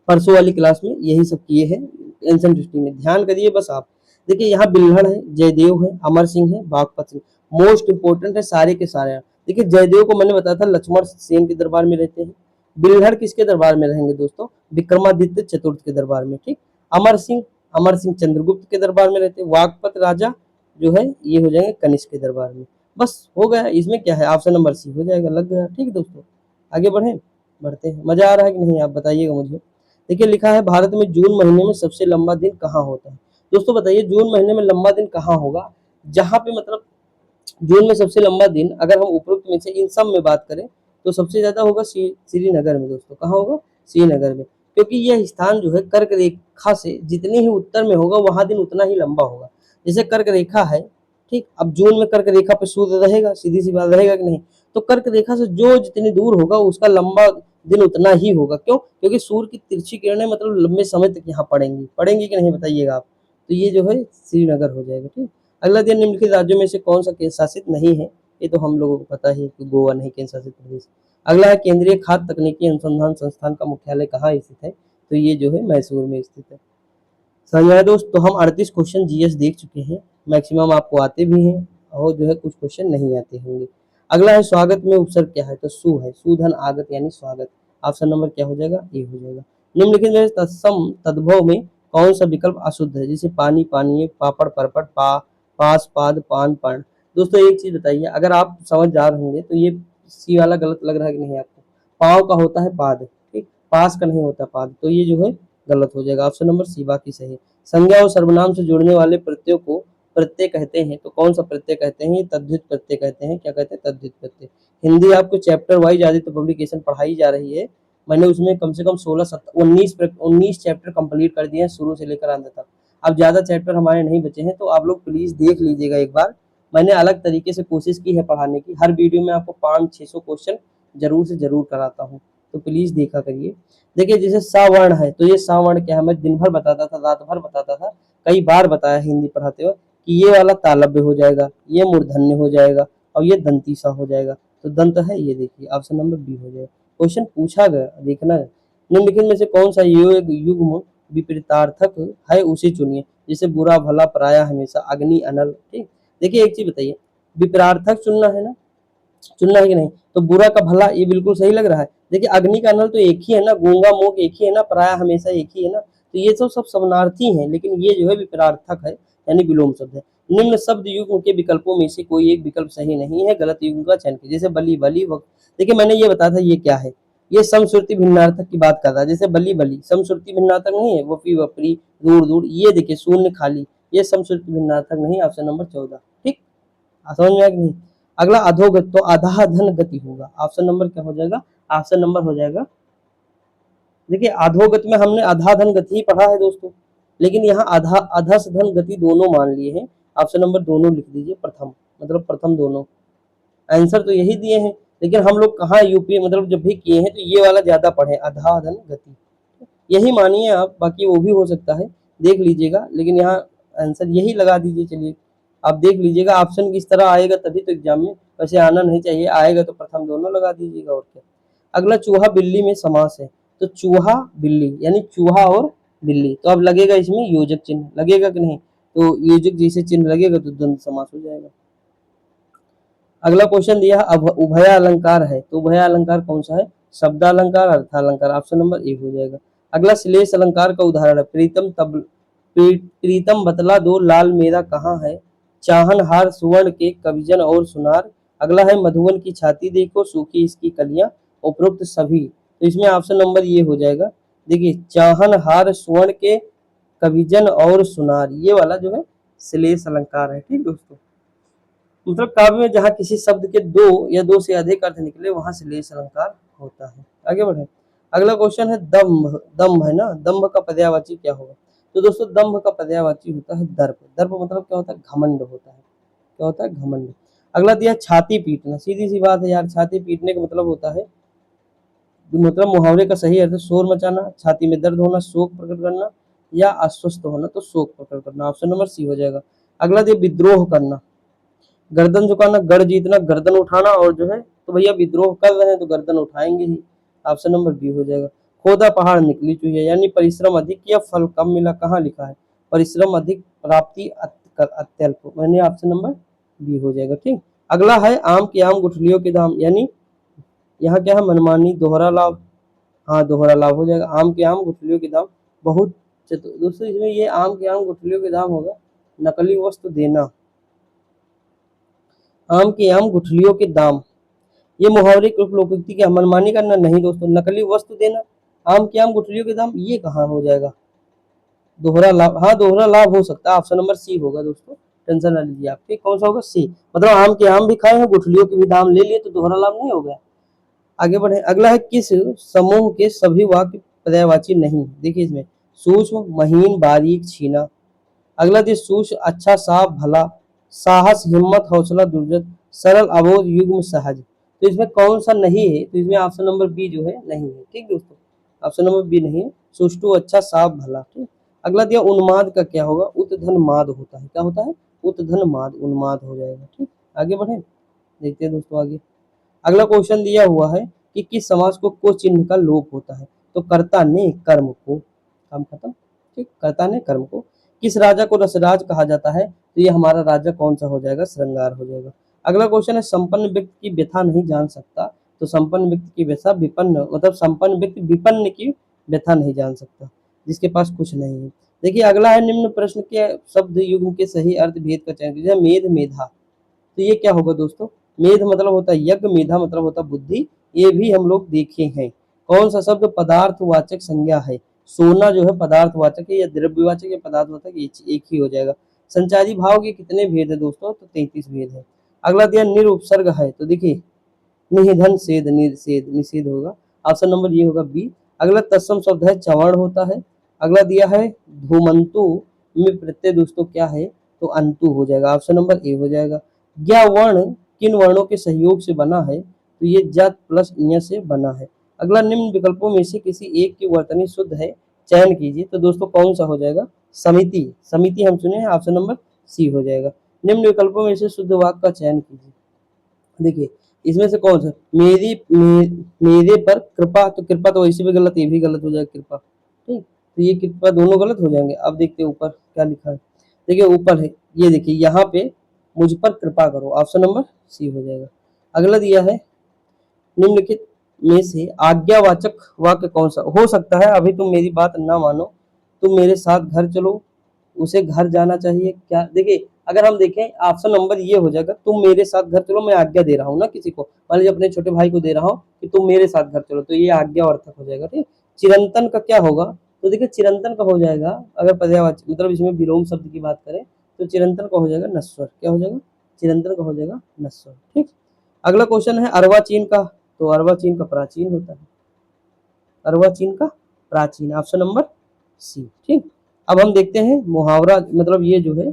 परसों वाली क्लास में यही सब किए हैं एंशिएंट हिस्ट्री में, ध्यान करिए बस आप। देखिए यहाँ बिल्हड़ है, जयदेव है, अमर सिंह है, बागपत सिंह, मोस्ट इंपोर्टेंट है सारे के सारे। देखिए जयदेव को मैंने बताया था लक्ष्मण सेन के दरबार में रहते हैं। बिल्हड़ किसके दरबार में रहेंगे दोस्तों, विक्रमादित्य चतुर्थ के दरबार में, ठीक। अमर सिंह चंद्रगुप्त के दरबार में रहते हैं। वागपत राजा जो है ये हो जाएंगे कनिष्क के दरबार में। बस हो गया, इसमें क्या है, ऑप्शन नंबर सी हो जाएगा, लग गया। ठीक दोस्तों, आगे बढ़े, बढ़ते हैं। मजा आ रहा है कि नहीं आप बताइएगा मुझे। देखिए लिखा है भारत में जून महीने में सबसे लंबा दिन कहाँ होता है। दोस्तों बताइए जून महीने में लंबा दिन कहाँ होगा, जहाँ पे मतलब जून में सबसे लंबा दिन अगर हम उपरोक्त में से इन सब में बात करें तो सबसे ज्यादा होगा श्रीनगर में। दोस्तों कहाँ होगा, श्रीनगर में, क्योंकि यह स्थान जो है कर्क रेखा से जितनी ही उत्तर में होगा वहां दिन उतना ही लंबा होगा। जैसे कर्क रेखा है, ठीक, अब जून में कर्क रेखा पे सूर्य रहेगा, सीधी सी बात रहेगा कि नहीं, तो कर्क रेखा से जो जितनी दूर होगा उसका लंबा दिन उतना ही होगा। क्यों, क्योंकि सूर्य की तिरछी किरणें मतलब लंबे समय तक यहाँ पड़ेंगी, पड़ेंगी कि नहीं बताइएगा आप। तो ये जो है श्रीनगर हो जाएगा, ठीक। अगला दिन निम्नलिखित राज्यों में से कौन सा केंद्र शासित नहीं है, ये तो हम लोगों को पता ही है कि गोवा नहीं केंद्र शासित प्रदेश। अगला है केंद्रीय खाद्य तकनीकी अनुसंधान संस्थान का मुख्यालय कहाँ स्थित है, तो ये जो है मैसूर में स्थित है। सही है दोस्त, तो हम 38 क्वेश्चन जीएस देख चुके हैं, मैक्सिमम आपको आते भी हैं और जो है कुछ क्वेश्चन नहीं आते होंगे। अगला है स्वागत में उपसर्ग क्या है, तो सु है, सुधन आगत यानी स्वागत। ऑप्शन नंबर क्या हो जाएगा, ए हो जाएगा। निम्नलिखित में तत्सम तद्भव में कौन सा विकल्प अशुद्ध है, जैसे पानी पानी, पापड़ परपट, पास पाद पान पान। दोस्तों एक चीज बताइए, अगर आप समझ जा रहे होंगे तो ये सी वाला गलत लग रहा है कि नहीं आपको, पाव का होता है पाद, ठीक, पास का नहीं होता पाद, तो ये जो है गलत हो जाएगा। ऑप्शन नंबर सी बाकी सही। संज्ञा और सर्वनाम से जुड़ने वाले प्रत्ययों को प्रत्यय कहते हैं, तो कौन सा प्रत्यय कहते हैं, तद्धित प्रत्यय कहते हैं। क्या कहते हैं, तद्धित प्रत्यय। हिंदी आपको चैप्टर वाइज आदित्य पब्लिकेशन पढ़ाई जा रही है, मैंने उसमें कम से कम 19 चैप्टर कंप्लीट कर दिए हैं शुरू से लेकर अंत तक। अब ज्यादा चैप्टर हमारे नहीं बचे हैं, तो आप लोग प्लीज देख लीजिएगा एक बार। मैंने अलग तरीके से कोशिश की है पढ़ाने की, हर वीडियो में आपको 500-600 क्वेश्चन जरूर से जरूर कराता हूँ, तो प्लीज देखा करिए। देखिए जैसे सावर्ण है, तो ये सावर्ण क्या है, मैं दिन भर बताता था, रात भर बताता था, कई बार बताया हिंदी पढ़ाते हुए कि ये वाला तालव्य हो जाएगा, ये मूर्धन्य हो जाएगा और ये दंतीसा हो जाएगा। तो दंत है, ये देखिए ऑप्शन नंबर बी हो जाएगा। क्वेश्चन पूछा गया, देखना है। निम्नलिखित में से कौन सा युग्म विपरीतार्थक है उसे चुनिए, जैसे बुरा भला पराया हमेशा अग्नि अनल, ठीक। देखिए एक चीज बताइए, विपरीतार्थक चुनना है ना, चुनना है कि नहीं, तो बुरा का भला ये बिल्कुल सही लग रहा है। देखिए अग्नि का नल तो एक ही है ना, गूंगा मोक एक ही है ना, पराया हमेशा एक ही है ना, तो ये सब समानार्थी हैं, लेकिन ये जो है विपरीतार्थक है यानी विलोम शब्द है। निम्न शब्द युग्म के विकल्पों में से कोई एक विकल्प सही नहीं है, गलत युग्म का चयन कीजिए। जैसे बली बली वक्त, देखिए मैंने ये बताया था ये क्या है, ये समश्रुति भिन्नार्थक की बात कर रहा है। जैसे बली बली समश्रुति भिन्नार्थक नहीं है, वफी वपरी, दूर दूर, ये देखिए शून्य खाली, ये समश्रुति भिन्नार्थक नहीं। ऑप्शन नंबर 14, ठीक, समझ में आया कि नहीं। अगला अधोगत, तो अधा धन गति होगा। ऑप्शन नंबर क्या हो जाएगा, ऑप्शन नंबर हो जाएगा, देखिए अधोगत में हमने अधा धन गति ही पढ़ा है दोस्तों, लेकिन यहाँ अधा अधस धन गति दोनों मान लिए हैं। ऑप्शन नंबर दोनों लिख दीजिए, प्रथम मतलब प्रथम दोनों। आंसर तो यही दिए हैं, लेकिन हम लोग कहाँ यूपी मतलब जब भी किए हैं तो ये वाला ज्यादा पढ़े, अधा धन गति, यही मानिए आप, बाकी वो भी हो सकता है, देख लीजिएगा, लेकिन यहाँ आंसर यही लगा दीजिए। चलिए आप देख लीजिएगा, ऑप्शन किस तरह आएगा तभी तो एग्जाम में, वैसे आना नहीं चाहिए, आएगा तो प्रथम दोनों लगा दीजिएगा और क्या। अगला चूहा बिल्ली में समास है, तो चूहा बिल्ली यानी चूहा और बिल्ली, तो अब लगेगा इसमें योजक चिन्ह, लगेगा कि नहीं, तो योजक जैसे चिन्ह लगेगा तो द्वंद्व समास हो जाएगा। अगला क्वेश्चन दिया अब उभय अलंकार है, तो उभय अलंकार कौन सा है, शब्दालंकार अर्थालंकार। ऑप्शन नंबर ए हो जाएगा। अगला श्लेष अलंकार का उदाहरण है, प्रीतम बतला दो लाल मेरा कहाँ है, चाहन हार सुवर्ण के कविजन और सुनार। अगला है मधुवन की छाती देखो सूखी इसकी कलियां, उपरोक्त सभी, तो इसमें ऑप्शन नंबर ये हो जाएगा। देखिए चाहन हार सुवर्ण के कविजन और सुनार, ये वाला जो है श्लेष अलंकार है, ठीक दोस्तों। मतलब काव्य में जहाँ किसी शब्द के दो या दो से अधिक अर्थ निकले वहां श्लेष अलंकार होता है। आगे बढ़े। अगला क्वेश्चन है दम्भ, दम्भ है ना, दम्भ का पर्यायवाची क्या होगा? तो दोस्तों दम्भ का पर्यायवाची होता है दर्प। दर्प मतलब क्या होता है? घमंड होता है। क्या होता है? घमंड। अगला दिया छाती पीटना, सीधी सी बात है यार, छाती पीटने का मतलब होता है, मतलब मुहावरे का सही अर्थ है शोर मचाना, छाती में दर्द होना, शोक प्रकट करना, या अस्वस्थ होना, तो शोक प्रकट करना। ऑप्शन नंबर सी हो जाएगा। अगला दिया विद्रोह करना, गर्दन झुकाना, गढ़ जीतना, गर्दन उठाना, और जो है तो भैया विद्रोह कर रहे हैं तो गर्दन उठाएंगे ही। ऑप्शन नंबर बी हो जाएगा। खोदा पहाड़ निकली चुहिया, यानी परिश्रम अधिक या फल कम मिला, कहाँ लिखा है? परिश्रम अधिक, प्राप्ति अत्यल्प, मैंने ऑप्शन नंबर बी हो जाएगा। ठीक। अगला है आम के आम गुठलियों के दाम, यानी यहाँ क्या है? मनमानी, दोहरा लाभ। हाँ, दोहरा लाभ हो जाएगा। आम के आम गुठलियों के दाम बहुत दोस्तों इसमें ये आम के आम गुठलियों के दाम होगा नकली वस्तु देना। आम के आम गुठलियों के दाम, ये मुहावरे की लोकोक्ति क्या? मनमानी करना नहीं दोस्तों, नकली वस्तु देना। आम के आम गुठलियों के दाम, ये कहाँ हो जाएगा? दोहरा लाभ, हाँ दोहरा लाभ हो सकता है, ऑप्शन नंबर सी होगा दोस्तों, टेंशन ना लीजिए आप। ठीक, कौन सा होगा? सी, मतलब आम के आम भी खाए हैं, गुठलियों के भी दाम ले लिए, तो दोहरा लाभ नहीं हो गया। आगे बढ़े। अगला है किस समूह के सभी वाक्य पर्यायवाची नहीं? देखिए इसमें सूक्ष्म, महीन, बारीक, छीना। अगला दिया सूक्ष्म, अच्छा, साफ, भला, साहस, हिम्मत, हौसला, दुर्जन, सरल, अबोध, युग्म, सहज। तो इसमें कौन सा नहीं है? तो इसमें ऑप्शन नंबर बी जो है नहीं है। ठीक दोस्तों, ऑप्शन नंबर बी नहीं है, सुष्टु, अच्छा, साफ, भला। ठीक। अगला दिया उन्माद का क्या होगा? उत्धन माद होता है। क्या होता है? उत्धन माद, उन्माद हो जाएगा। ठीक, आगे बढ़े, देखते हैं दोस्तों आगे। अगला क्वेश्चन दिया हुआ है कि किस समास को चिन्ह का लोप होता है? तो कर्ता ने कर्म को, काम खत्म। ठीक, कर्ता ने कर्म को। किस राजा को रसराज कहा जाता है? तो ये हमारा राजा कौन सा हो जाएगा? श्रृंगार हो जाएगा। अगला क्वेश्चन है संपन्न व्यक्ति की व्यथा नहीं जान सकता, तो संपन्न व्यक्ति की व्यथा विपन्न, मतलब संपन्न व्यक्ति विपन्न की व्यथा नहीं जान सकता, जिसके पास कुछ नहीं है। देखिए अगला है निम्न प्रश्न के शब्द युग्म के सही अर्थ भेद का चयन कीजिए। मेध, मेधा, तो ये क्या होगा दोस्तों? मेध मतलब होता है यज्ञ, मेधा मतलब होता है बुद्धि, ये भी हम लोग देखे हैं। कौन सा शब्द पदार्थवाचक संज्ञा है? सोना जो है पदार्थवाचक है, या द्रव्यवाचक या पदार्थवाचक, एक ही हो जाएगा। संचारी भाव के कितने भेद है दोस्तों? तो 33 भेद है। अगला दिया निरुपसर्ग है, तो देखिए निधन, सेद, निषेध, निषेध होगा। ऑप्शन नंबर ये होगा बी। अगला तत्सम शब्द है चवर्ण होता है। अगला दिया है धूमंतु में प्रत्यय दोस्तों क्या है? तो अंतु हो जाएगा, ऑप्शन नंबर ए हो जाएगा। ज्ञ वर्ण किन वर्णों के सहयोग से बना है? तो ये ज प्लस ञ से बना है। अगला निम्न विकल्पों में से किसी एक की वर्तनी शुद्ध है, चयन कीजिए। तो दोस्तों कौन सा हो जाएगा? समिति, समिति हम चुने हैं, ऑप्शन नंबर सी हो जाएगा। निम्न विकल्पों में से शुद्ध वाक्य का चयन कीजिए। देखिए इसमें से कौन सा? मेरे पर कृपा, तो कृपा तो वैसे भी गलत, ये भी गलत हो जाएगा कृपा। ठीक, तो ये कृपा दोनों गलत हो जाएंगे। अब देखते हैं ऊपर क्या लिखा है। देखिए ऊपर है, ये देखिए यहाँ पे मुझ पर कृपा करो, ऑप्शन नंबर सी हो जाएगा। अगला दिया है निम्नलिखित में से आज्ञावाचक वाक्य कौन सा हो सकता है? अभी तुम मेरी बात ना मानो, तुम मेरे साथ घर चलो, उसे घर जाना चाहिए। क्या देखिए अगर हम देखें ऑप्शन नंबर ये हो जाएगा, तुम मेरे साथ घर चलो, मैं आज्ञा दे रहा हूँ ना किसी को, मान लीजिए अपने छोटे भाई को दे रहा हूँ कि तुम मेरे साथ घर चलो, तो ये आज्ञा अर्थक हो जाएगा। ठीक, चिरंतन का क्या होगा? तो देखिए चिरंतन का हो जाएगा, अगर पर्यायवाची मतलब इसमें विलोम शब्द की बात करें तो चिरंतन का हो जाएगा नश्वर। क्या हो जाएगा? चिरंतन का हो जाएगा नश्वर। ठीक, अगला क्वेश्चन है अर्वाचीन का, तो अर्वाचीन का प्राचीन होता है, अर्वाचीन का प्राचीन, ऑप्शन नंबर सी। ठीक, अब हम देखते हैं मुहावरा, मतलब ये जो है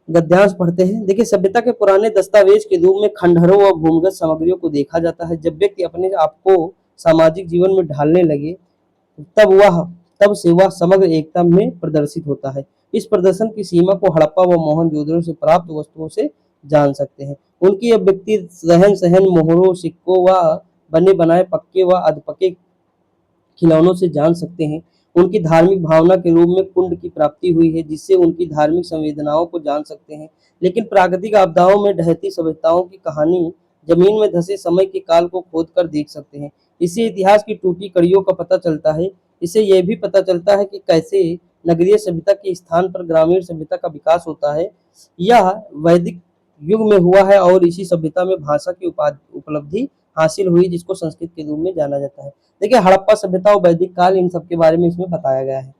गद्यांश पढ़ते हैं। देखिए सभ्यता के पुराने दस्तावेज के रूप में खंडहरों व भूमिगत सामग्रियों को देखा जाता है। जब व्यक्ति अपने आप को सामाजिक जीवन में ढालने लगे तब वह तब से वह समग्र एकता में प्रदर्शित होता है। इस प्रदर्शन की सीमा को हड़प्पा व मोहनजोदड़ो से प्राप्त वस्तुओं से जान सकते हैं। उनकी अभिव्यक्ति रहन सहन, मोहरों, सिक्कों व बने बनाए पक्के व अधपके खिलौनों से जान सकते हैं। उनकी धार्मिक भावना के रूप में कुंड की प्राप्ति हुई है, जिससे उनकी धार्मिक संवेदनाओं को जान सकते हैं। लेकिन प्राकृतिक आपदाओं में ढहती सभ्यताओं की कहानी जमीन में धसे समय के काल को खोद कर देख सकते हैं। इससे इतिहास की टूटी कड़ियों का पता चलता है। इससे यह भी पता चलता है कि कैसे नगरीय सभ्यता के स्थान पर ग्रामीण सभ्यता का विकास होता है। यह वैदिक युग में हुआ है और इसी सभ्यता में भाषा की उपलब्धि हासिल हुई, जिसको संस्कृत के रूप में जाना जाता है। देखिए हड़प्पा सभ्यता और वैदिक काल, इन सब के बारे में इसमें बताया गया है।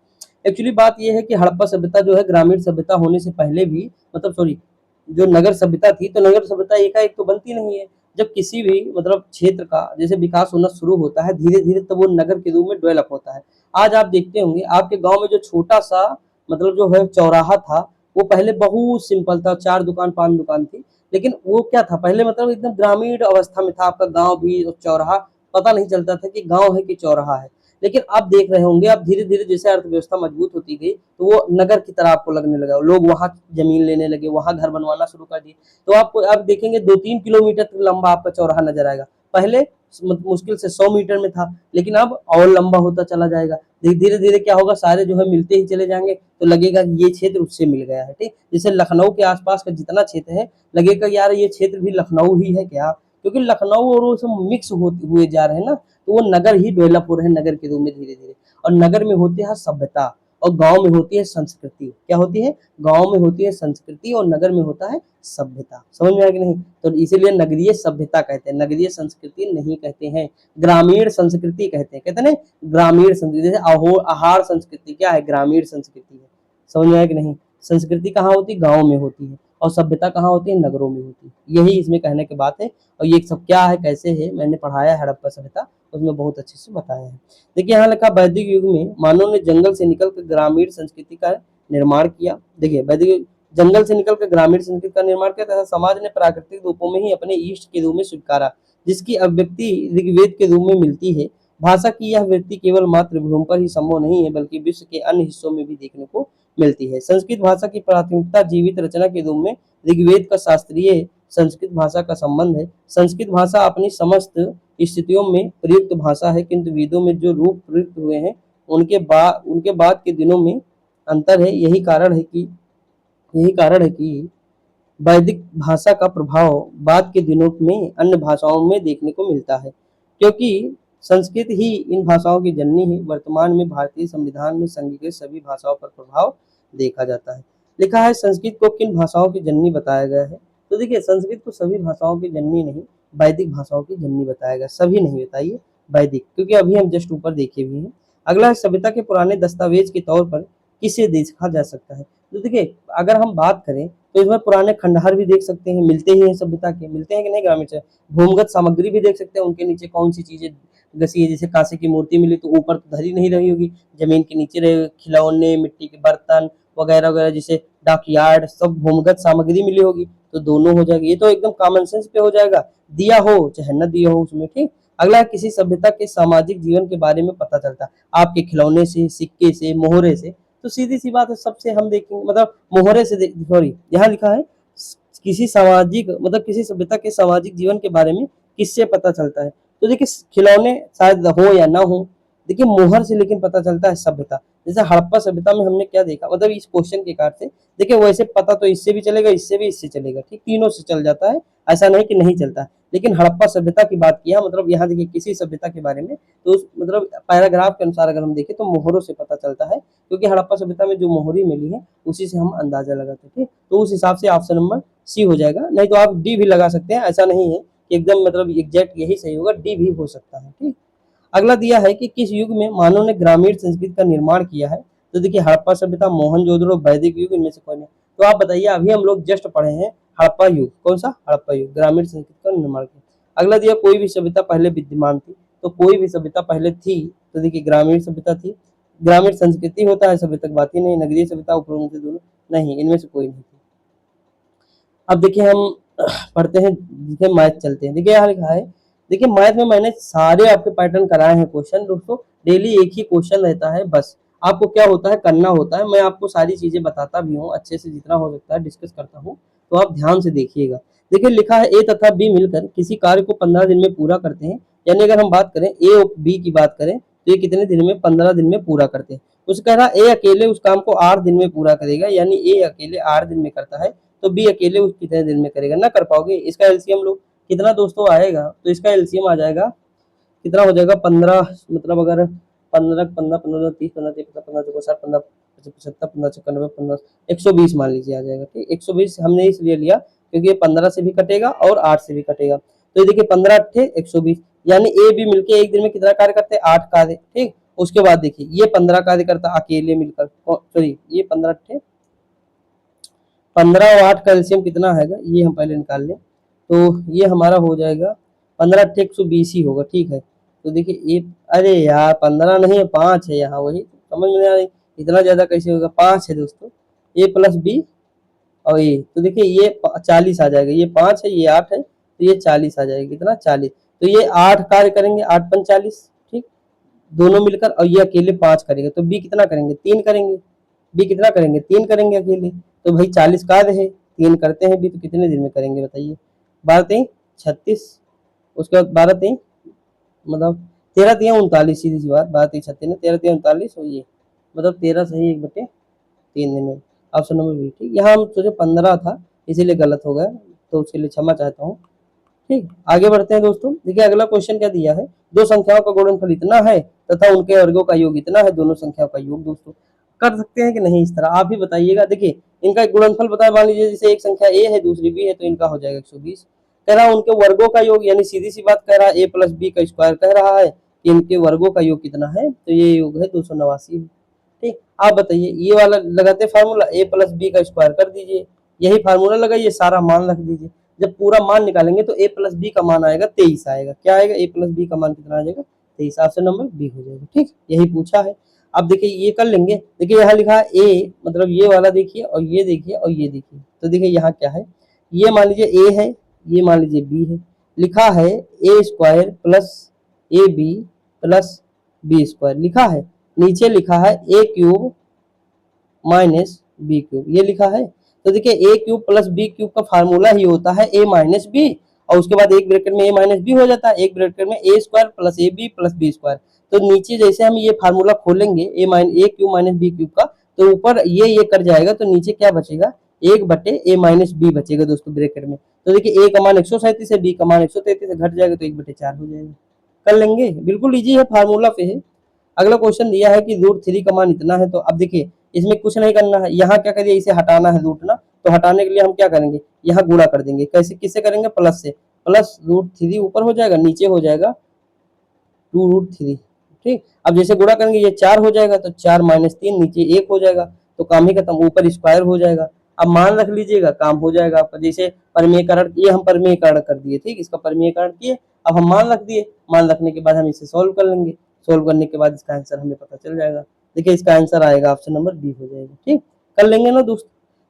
एक्चुअली बात यह है कि हड़प्पा सभ्यता जो है ग्रामीण सभ्यता होने से पहले भी, मतलब सॉरी, जो नगर सभ्यता थी, तो नगर सभ्यता एकाएक तो बनती नहीं है। जब किसी भी मतलब क्षेत्र का जैसे विकास होना शुरू होता है धीरे धीरे, तब वो नगर के रूप में डेवलप होता है। आज आप देखते होंगे आपके गांव में जो छोटा सा मतलब जो है चौराहा था, वो पहले बहुत सिंपल था, 4 दुकान 5 दुकान थी, लेकिन वो क्या था पहले मतलब एकदम ग्रामीण अवस्था में था आपका गांव भी, और चौराहा पता नहीं चलता था कि गांव है कि चौराहा है। लेकिन आप देख रहे होंगे आप धीरे धीरे जैसे अर्थव्यवस्था मजबूत होती गई, तो वो नगर की तरह आपको लगने लगा, लोग वहां जमीन लेने लगे, वहां घर बनवाना शुरू कर दिए। तो आपको आप देखेंगे 2-3 किलोमीटर तक लंबा आपका चौराहा नजर आएगा। पहले मुश्किल से 100 मीटर में था, लेकिन अब और लंबा होता चला जाएगा। धीरे धीरे क्या होगा, सारे जो है मिलते ही चले जाएंगे, तो लगेगा कि ये क्षेत्र उससे मिल गया है। ठीक, जैसे लखनऊ के आसपास का जितना क्षेत्र है, लगेगा यार ये क्षेत्र भी लखनऊ ही है क्या, क्योंकि लखनऊ और वो सब मिक्स हुए जा रहे हैं ना, तो वो नगर ही डेवलप हो रहे हैं नगर के रूप में धीरे धीरे। और नगर में होती है सभ्यता, और गांव में होती है संस्कृति। क्या होती है, गांव में होती है संस्कृति और नगर में होता है सभ्यता। समझ में आया कि नहीं? तो इसीलिए नगरीय सभ्यता कहते हैं, नगरीय संस्कृति नहीं कहते हैं, ग्रामीण संस्कृति कहते हैं। कहते हैं ना ग्रामीण संस्कृति, जैसे आहार संस्कृति क्या है, ग्रामीण संस्कृति है। समझ में आया कि नहीं? संस्कृति कहाँ होती है, गाँव में होती है, और सभ्यता कहाँ होती है, नगरों में होती है। यही इसमें कहने की बात है। और ये सब क्या है कैसे है, मैंने पढ़ाया है हड़प्पा सभ्यता, उसमें बहुत अच्छे से बताया है। देखिए यहाँ लिखा, वैदिक युग में मानव ने जंगल से निकलकर ग्रामीण संस्कृति का निर्माण किया। देखिए वैदिक जंगल से निकलकर ग्रामीण संस्कृति का निर्माण किया तथा समाज ने प्राकृतिक रूपों में ही अपने इष्ट के रूप में स्वीकारा, जिसकी अभिव्यक्ति ऋग्वेद के रूप में मिलती है। भाषा की यह वृत्ति केवल मातृभूमि पर ही संभव नहीं है, बल्कि विश्व के अन्य हिस्सों में भी देखने को मिलती है। संस्कृत भाषा की प्राथमिकता जीवित रचना के रूप में ऋग्वेद का शास्त्रीय संस्कृत भाषा का संबंध है। संस्कृत भाषा अपनी समस्त स्थितियों में प्रयुक्त भाषा है, किंतु वेदों में जो रूप प्रयुक्त हुए हैं उनके बाद के दिनों में अंतर है। यही कारण है कि वैदिक भाषा का प्रभाव बाद के दिनों में अन्य भाषाओं में देखने को मिलता है, क्योंकि संस्कृत ही इन भाषाओं की जननी है। वर्तमान में भारतीय संविधान में संस्कृत सभी भाषाओं पर प्रभाव देखा जाता है। लिखा है संस्कृत को किन भाषाओं की जननी बताया गया है। तो देखिए संस्कृत को सभी भाषाओं की जननी नहीं, वैदिक भाषाओं की जननी बताया गया, सभी नहीं बताइए, वैदिक, क्योंकि अभी हम जस्ट ऊपर देखे भी हैं। अगला है सभ्यता के पुराने दस्तावेज के तौर पर किसे देखा जा सकता है। तो देखिए अगर हम बात करें तो इसमें पुराने खंडहर भी देख सकते हैं, मिलते ही हैं सभ्यता के, मिलते हैं कि नहीं ग्रामीण से। भूमिगत सामग्री भी देख सकते हैं, उनके नीचे कौन सी चीजें घसी है। जैसे कांसे की मूर्ति मिली तो ऊपर तो धरी नहीं रही होगी, जमीन के नीचे रहे, खिलौने मिट्टी के बर्तन वगैरह वगैरह, जैसे डाकयार्ड, सब भूमिगत सामग्री मिली होगी, तो दोनों हो जाएगी। ये तो एकदम कॉमन सेंस पे हो जाएगा, दिया हो चाहे न दिया हो उसमें। ठीक, अगला किसी सभ्यता के सामाजिक जीवन के बारे में पता चलता है आपके खिलौने से, सिक्के से, मोहरे से। तो सीधी सी बात है, सबसे हम देखेंगे मतलब मोहरे से, सॉरी यहाँ लिखा है किसी सामाजिक मतलब किसी सभ्यता के सामाजिक जीवन के बारे में किससे पता चलता है। तो देखिए खिलौने शायद हो या ना हो, देखिए मोहर से लेकिन पता चलता है सभ्यता। जैसे हड़प्पा सभ्यता में हमने क्या देखा, मतलब इस क्वेश्चन के कार्ड से देखिए वैसे पता तो इससे भी चलेगा, इससे भी, इससे चलेगा, ठीक, तीनों से चल जाता है, ऐसा नहीं कि नहीं चलता। लेकिन हड़प्पा सभ्यता की बात किया, मतलब यहाँ देखिए किसी सभ्यता के बारे में, तो मतलब पैराग्राफ के अनुसार अगर हम देखें तो मोहरों से पता चलता है, क्योंकि हड़प्पा सभ्यता में जो मोहरी मिली है उसी से हम अंदाजा लगाते थे। तो उस हिसाब से ऑप्शन नंबर सी हो जाएगा, नहीं तो आप डी भी लगा सकते हैं, ऐसा नहीं है कि एकदम मतलब एग्जैक्ट यही सही होगा, डी भी हो सकता है। ठीक, अगला दिया है कि किस युग में मानव ने ग्रामीण संस्कृति का निर्माण किया है। तो देखिए हड़प्पा सभ्यता, मोहनजोदड़ो, वैदिक युग, इनमें से कौन है। तो आप बताइए, अभी हम लोग जस्ट पढ़े हैं हड़प्पा युग, कौन सा, हड़प्पा युग, ग्रामीण संस्कृति का निर्माण किया। अगला दिया कोई भी सभ्यता पहले विद्यमान थी। तो कोई भी सभ्यता पहले थी, तो देखिए ग्रामीण सभ्यता थी। ग्रामीण संस्कृति होता है, सभ्यता की बात ही नहीं। नगरीय सभ्यता, उपरोक्त से दोनों नहीं, इनमें से कोई नहीं थी। अब देखिए हम पढ़ते हैं, देखिए मैथ चलते हैं। देखिए यहाँ लिखा है, देखिए मैथ में मैंने सारे आपके पैटर्न कराए हैं क्वेश्चन दोस्तों, डेली एक ही क्वेश्चन रहता है, बस आपको क्या होता है करना होता है। मैं आपको सारी चीजें बताता भी हूँ अच्छे से, जितना हो सकता है डिस्कस करता हूँ, तो आप ध्यान से देखिएगा। देखिए लिखा है ए तथा बी मिलकर किसी कार्य को 15 दिन में पूरा करते हैं। यानी अगर हम बात करें ए और बी की बात करें तो ये कितने दिन में, 15 दिन में पूरा करते हैं। उस कह रहा ए अकेले उस काम को 8 दिन में पूरा करेगा, यानी ए अकेले 8 दिन में करता है, तो बी अकेले उस कितने दिन में करेगा, ना कर पाओगे। इसका एलसीएम लो, कितना दोस्तों आएगा, तो इसका एलसीएम आ जाएगा, कितना हो जाएगा 15, मतलब अगर 15 15 15 30 15 30 15 15 60 15 75 15 96 15 120 मान लीजिए आ जाएगा। ठीक, 120 हमने इसलिए लिया क्योंकि ये 15 से भी कटेगा और 8 से भी कटेगा। तो ये देखिए 15 अट्ठे 120, यानी ए बी मिलके एक दिन में कितना कार्य करते हैं, 8 कार्य। ठीक, उसके बाद देखिए ये 15 कार्य करता अकेले मिलकर, सॉरी ये 15 अट्ठे 15 और 8 का एलसीएम कितना आएगा, ये हम पहले निकाल लें। तो ये हमारा हो जाएगा 15 120 ही होगा, ठीक है। तो देखिए ये, अरे यार 15 नहीं है 5 है यहाँ, वही समझ में नहीं आ रही इतना ज्यादा कैसे होगा, 5 है दोस्तों, ए प्लस बी और ये, तो देखिए ये 40 आ जाएगा, ये 5 है ये 8 है, तो ये 40 आ जाएगा, कितना 40। तो ये 8 कार्य करेंगे, 8 पंच 40, ठीक, दोनों मिलकर, और ये अकेले 5 करेंगे, तो बी कितना करेंगे 3 करेंगे, बी कितना करेंगे 3 करेंगे अकेले, तो भाई 40 कार्य है 3 करते हैं बी, तो कितने दिन में करेंगे बताइए, 12 3 36, उसके बाद 12 3 मतलब 13 3 39, सीधी सी बात, 12 3 36 ने 13 3 39, और ये मतलब 13 सही 1/3 दिन में, ऑप्शन नंबर बी, ठीक। यहाँ हम सोचे 15 था इसीलिए गलत हो गया, तो उसके लिए क्षमा चाहता हूँ, ठीक। आगे बढ़ते हैं दोस्तों, देखिए अगला क्वेश्चन क्या दिया है, दो संख्याओं का गुणनफल इतना है तथा उनके वर्गों का योग इतना है, दोनों संख्याओं का योग दोस्तों कर सकते हैं कि नहीं, इस तरह आप ही बताइएगा। देखिए इनका गुणनफल बताया, मान लीजिए जैसे एक संख्या ए है दूसरी बी है, तो इनका हो जाएगा 120। कह रहा है उनके वर्गों का योग, यानी सीधी सी बात कह रहा है ए प्लस बी का स्क्वायर कह रहा है कि इनके वर्गों का योग कितना है, तो ये योग है 289, ठीक। आप बताइए ये वाला लगाते फार्मूला, ए प्लस बी का स्क्वायर कर दीजिए, यही फार्मूला लगाइए, सारा मान रख दीजिए, जब पूरा मान निकालेंगे तो ए प्लस बी का मान आएगा 23 आएगा, क्या आएगा ए प्लस बी का मान कितना आ जाएगा 23, ऑप्शन नंबर बी हो जाएगा, ठीक, यही पूछा है। अब देखिए ये कर लेंगे, देखिए यहाँ लिखा है ए, मतलब ये वाला देखिए और ये देखिए और ये देखिए, तो देखिए यहाँ क्या है, ये मान लीजिए ए है, ये मान लीजिए बी है, लिखा है A square plus A B plus B square लिखा है, नीचे लिखा है A cube minus B cube, ये लिखा है। तो देखिए A cube plus B cube का फार्मूला ही होता है ए माइनस बी, और उसके बाद एक ब्रैकेट में ए माइनस बी हो जाता है, एक ब्रैकेट में A square plus A B plus B square. तो नीचे जैसे हम ये फार्मूला खोलेंगे A cube minus B cube का, तो ऊपर ये कर जाएगा, तो नीचे क्या बचेगा 1/a-b बचेगा दोस्तों ब्रैकेट में। तो देखिए ए का मान 137 है, बी का मान 133 है, घट जाएगा तो 1/4 हो जाएगा, कर लेंगे, बिल्कुल इजी है, फार्मूला पे है। अगला क्वेश्चन दिया है कि √3 का मान इतना है, तो अब देखिए इसमें कुछ नहीं करना है, यहाँ क्या करिए इसे हटाना है रूट ना, तो हटाने के लिए हम क्या करेंगे यहाँ गुणा कर देंगे, कैसे किससे करेंगे प्लस से, प्लस √3 ऊपर हो जाएगा, नीचे हो जाएगा 2√3, ठीक। अब जैसे गुणा करेंगे ये 4 हो जाएगा, तो 4 माइनस 3 नीचे 1 हो जाएगा, तो काम ही खत्म, ऊपर स्क्वायर हो जाएगा। अब मान रख लीजिएगा, काम हो जाएगा आपका, जैसे परिमेयकरण, ये हम परिमेयकरण कर दिए, ठीक, इसका परिमेयकरण किए, अब हम मान रख दिए, मान रखने के बाद हम इसे सोल्व कर लेंगे, सोल्व करने के बाद इसका आंसर हमें पता चल जाएगा। देखिए इसका आंसर आएगा ऑप्शन नंबर बी हो जाएगा, ठीक, कर लेंगे ना दोस्त।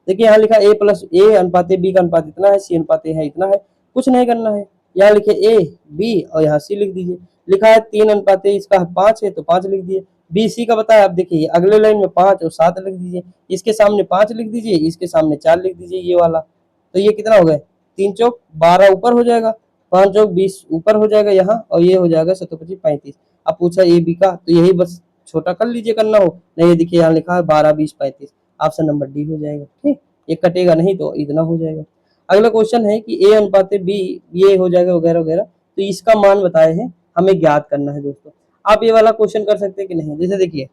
देखिए यहाँ लिखा ए प्लस ए अनुपात बी का अनुपात इतना है, सी अनुपात है इतना है, कुछ नहीं करना है, यहाँ लिखे ए बी और यहाँ सी लिख दीजिए, लिखा है 3 अनुपात इसका 5 है, तो 5 लिख दिए, बी सी का बताया, अब देखिए अगले लाइन में 5 और 7 लिख दीजिए, इसके सामने 5 लिख दीजिए, इसके सामने 4 लिख दीजिए, ये वाला, तो ये कितना हो गया 3 चौक 12 ऊपर हो जाएगा, 5 चौक 20 ऊपर हो जाएगा यहाँ, और ये हो जाएगा 7 25 35। अब पूछा ए बी का, तो यही बस छोटा कर लीजिए, करना हो नहीं, ये देखिए यहाँ लिखा है 12 20 35, ऑप्शन नंबर डी हो जाएगा, ठीक, ये कटेगा नहीं तो इतना हो जाएगा। अगला क्वेश्चन है कि ए अनुपात बी ये हो जाएगा वगैरह वगैरह, तो इसका मान बताए हैं, हमें ज्ञात करना है दोस्तों। आप ये वाला क्वेश्चन कर सकते हैं कि नहीं, जैसे देखिए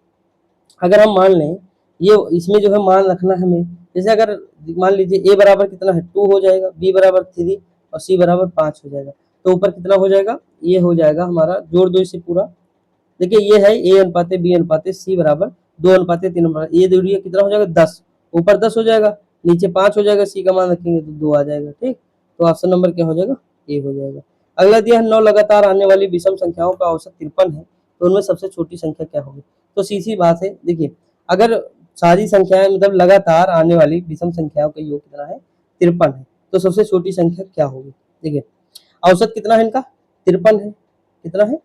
अगर हम मान लें ये इसमें जो है मान रखना है हमें, जैसे अगर मान लीजिए ए बराबर कितना है 2 हो जाएगा, बी बराबर 3 और सी बराबर 5 हो जाएगा, तो ऊपर कितना हो जाएगा ये हो जाएगा हमारा, जोड़ दो इसे पूरा, देखिए ये है ए अनुपात बी अनुपात सी बराबर 2 अनुपात 3 अनुपात, ये जोड़िए कितना हो जाएगा 10, ऊपर 10 हो जाएगा, नीचे 5 हो जाएगा, सी का मान रखेंगे तो 2 आ जाएगा, ठीक, तो ऑप्शन नंबर क्या हो जाएगा ए हो जाएगा। अगला दिया है 9 लगातार आने वाली विषम संख्याओं का औसत 53 है, तो उनमें सबसे छोटी संख्या क्या होगी, तो सीधी बात है, देखिए अगर सारी संख्याएं मतलब लगातार आने वाली विषम संख्याओं का योग कितना है 53 है, तो सबसे छोटी संख्या क्या होगी, देखिए औसत कितना है इनका 53 है, कितना है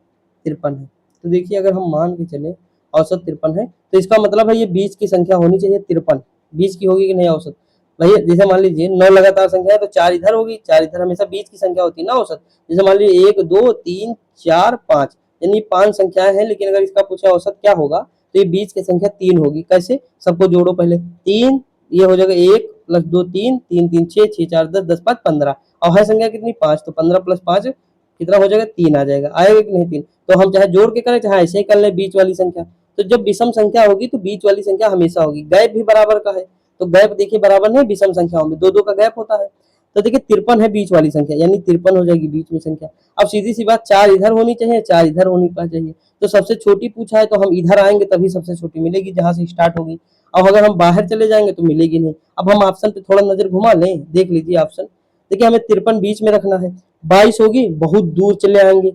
53 है, तो देखिए अगर हम मान के चले औसत 53 है, तो इसका मतलब है ये बीच की संख्या होनी चाहिए 53, बीच की होगी कि नहीं औसत, भैया जैसे मान लीजिए 9 लगातार संख्या है, तो 4 इधर होगी, 4 इधर हमेशा बीच की संख्या होती है ना औसत, जैसे मान लीजिए 1 2 3 4 5, यानी 5 संख्याएं हैं, लेकिन अगर इसका पूछा औसत क्या होगा, तो ये बीच की संख्या 3 होगी, कैसे सबको जोड़ो पहले 3, ये हो जाएगा 1 प्लस 2 3 3 3 6 6 4 10 10 5 15, और है संख्या कितनी 5, तो 15 प्लस 5 कितना हो जाएगा 3 आ जाएगा, आएगा कि नहीं 3, तो हम चाहे जोड़ के करें चाहे ऐसे ही कर ले बीच वाली संख्या, तो जब विषम संख्या होगी तो बीच वाली संख्या हमेशा होगी, गैप भी बराबर का है, तो गैप देखिए बराबर नहीं विषम संख्याओं में 2 2 का गैप होता है, तो देखिए 53 है बीच वाली संख्या, यानी 53 हो जाएगी बीच में संख्या। अब सीधी सी बात 4 इधर होनी चाहिए 4 इधर होनी चाहिए, तो सबसे छोटी पूछा है तो हम इधर आएंगे तभी सबसे छोटी मिलेगी जहां से स्टार्ट होगी, अब अगर हम बाहर चले जाएंगे तो मिलेगी नहीं। अब हम ऑप्शन पे थोड़ा नजर घुमा लें, देख लीजिए ऑप्शन, देखिए हमें 53 बीच में रखना है, 22 होगी बहुत दूर चले आएंगे,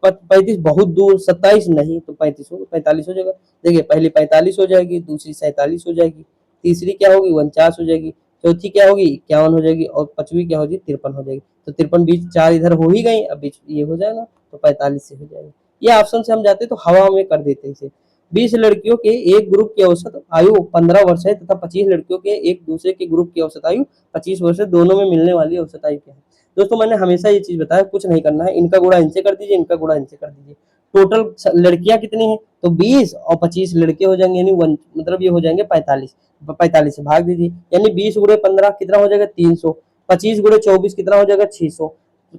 35 बहुत दूर, 27 नहीं तो 35 होगा, 45 हो जाएगा। देखिए पहली 45 हो जाएगी, दूसरी 47 हो जाएगी, तीसरी क्या होगी 49 हो जाएगी, चौथी क्या होगी 51 हो जाएगी और पांचवी क्या होगी 53 हो जाएगी। तो 53 बीच 4 इधर हो ही गई, अब बीच ये हो जाएगा तो 45 से हो जाएगा। ये ऑप्शन से हम जाते तो हवा में कर देते इसे। 20 लड़कियों के एक ग्रुप की औसत आयु 15 वर्ष है तथा 25 लड़कियों के एक दूसरे के ग्रुप की औसत आयु 25 वर्ष है, दोनों में मिलने वाली औसत आयु क्या है। दोस्तों मैंने हमेशा ये चीज बताया, कुछ नहीं करना है, इनका गुणा इनसे कर दीजिए, इनका गुणा इनसे कर दीजिए। टोटल लड़कियां कितनी है तो 20 और 25 लड़के हो जाएंगे, यानी मतलब ये हो जाएंगे 45, 45 से भाग दीजिए, यानी 20 गुणे 15 कितना हो जाएगा 300, 25 गुणे 24 कितना हो जाएगा 600,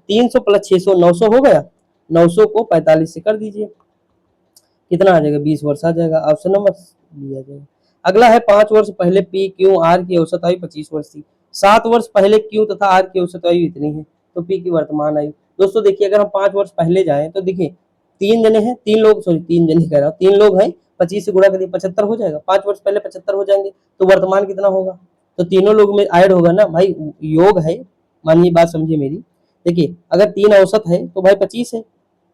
300 प्लस 600 900 हो गया, 900 को 45 से कर दीजिए, कितना आ जाएगा 20 वर्ष आ जाएगा, ऑप्शन नंबर बी आ जाएगा। अगला है 5 वर्ष पहले पी क्यू आर की औसत आयु 25 वर्ष थी, 7 वर्ष पहले क्यू तथा आर की औसत आयु इतनी है, तो पी की वर्तमान आयु। दोस्तों देखिए अगर हम 5 वर्ष पहले जाएं तो देखिए 3 जने हैं, 3 लोग, सॉरी 3 जने कह रहा हूँ, 3 लोग हैं, 25 से गुणा करिए 75 हो जाएगा, 5 वर्ष पहले 75 हो जाएंगे, तो वर्तमान कितना होगा, तो तीनों लोग में ऐड होगा ना भाई, योग है, मानिए बात समझिए मेरी। देखिए अगर 3 औसत है तो भाई 25 है,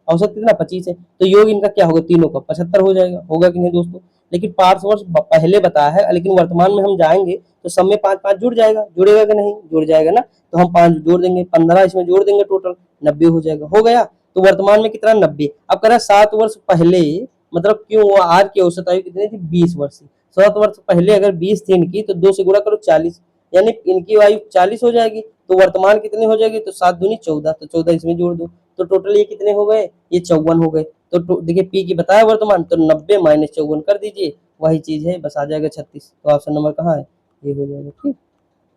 औसत कितना 25 है, तो योग इनका क्या होगा तीनों का 75 हो जाएगा, होगा कि नहीं दोस्तों। लेकिन 5 वर्ष पहले बताया है, लेकिन वर्तमान में हम जाएंगे तो सब में 5 5 जुड़ जाएगा, जुड़ेगा कि नहीं, जुड़ जाएगा ना, तो हम 5 जोड़ देंगे, 15 इसमें जोड़ देंगे, टोटल 90 हो जाएगा, हो गया। तो वर्तमान में कितना 90। अब कह रहा है 7 वर्ष पहले, मतलब क्यों हुआ आज की औसत आयु कितनी थी 20 वर्ष थी, 7 वर्ष पहले अगर 20 थी इनकी तो 2 से गुणा करो 40, यानी इनकी आयु 40 हो जाएगी, तो वर्तमान कितनी हो जाएगी, तो 7 दूनी 14, तो 14 इसमें जोड़ दो, तो टोटल ये कितने हो गए, ये 54 हो गए। तो देखिए पी की बताया वर्तमान, तो 90 माइनस 54 कर दीजिए, वही चीज है, बस आ जाएगा 36, तो ऑप्शन नंबर कहाँ है, ये हो जाएगा। ठीक,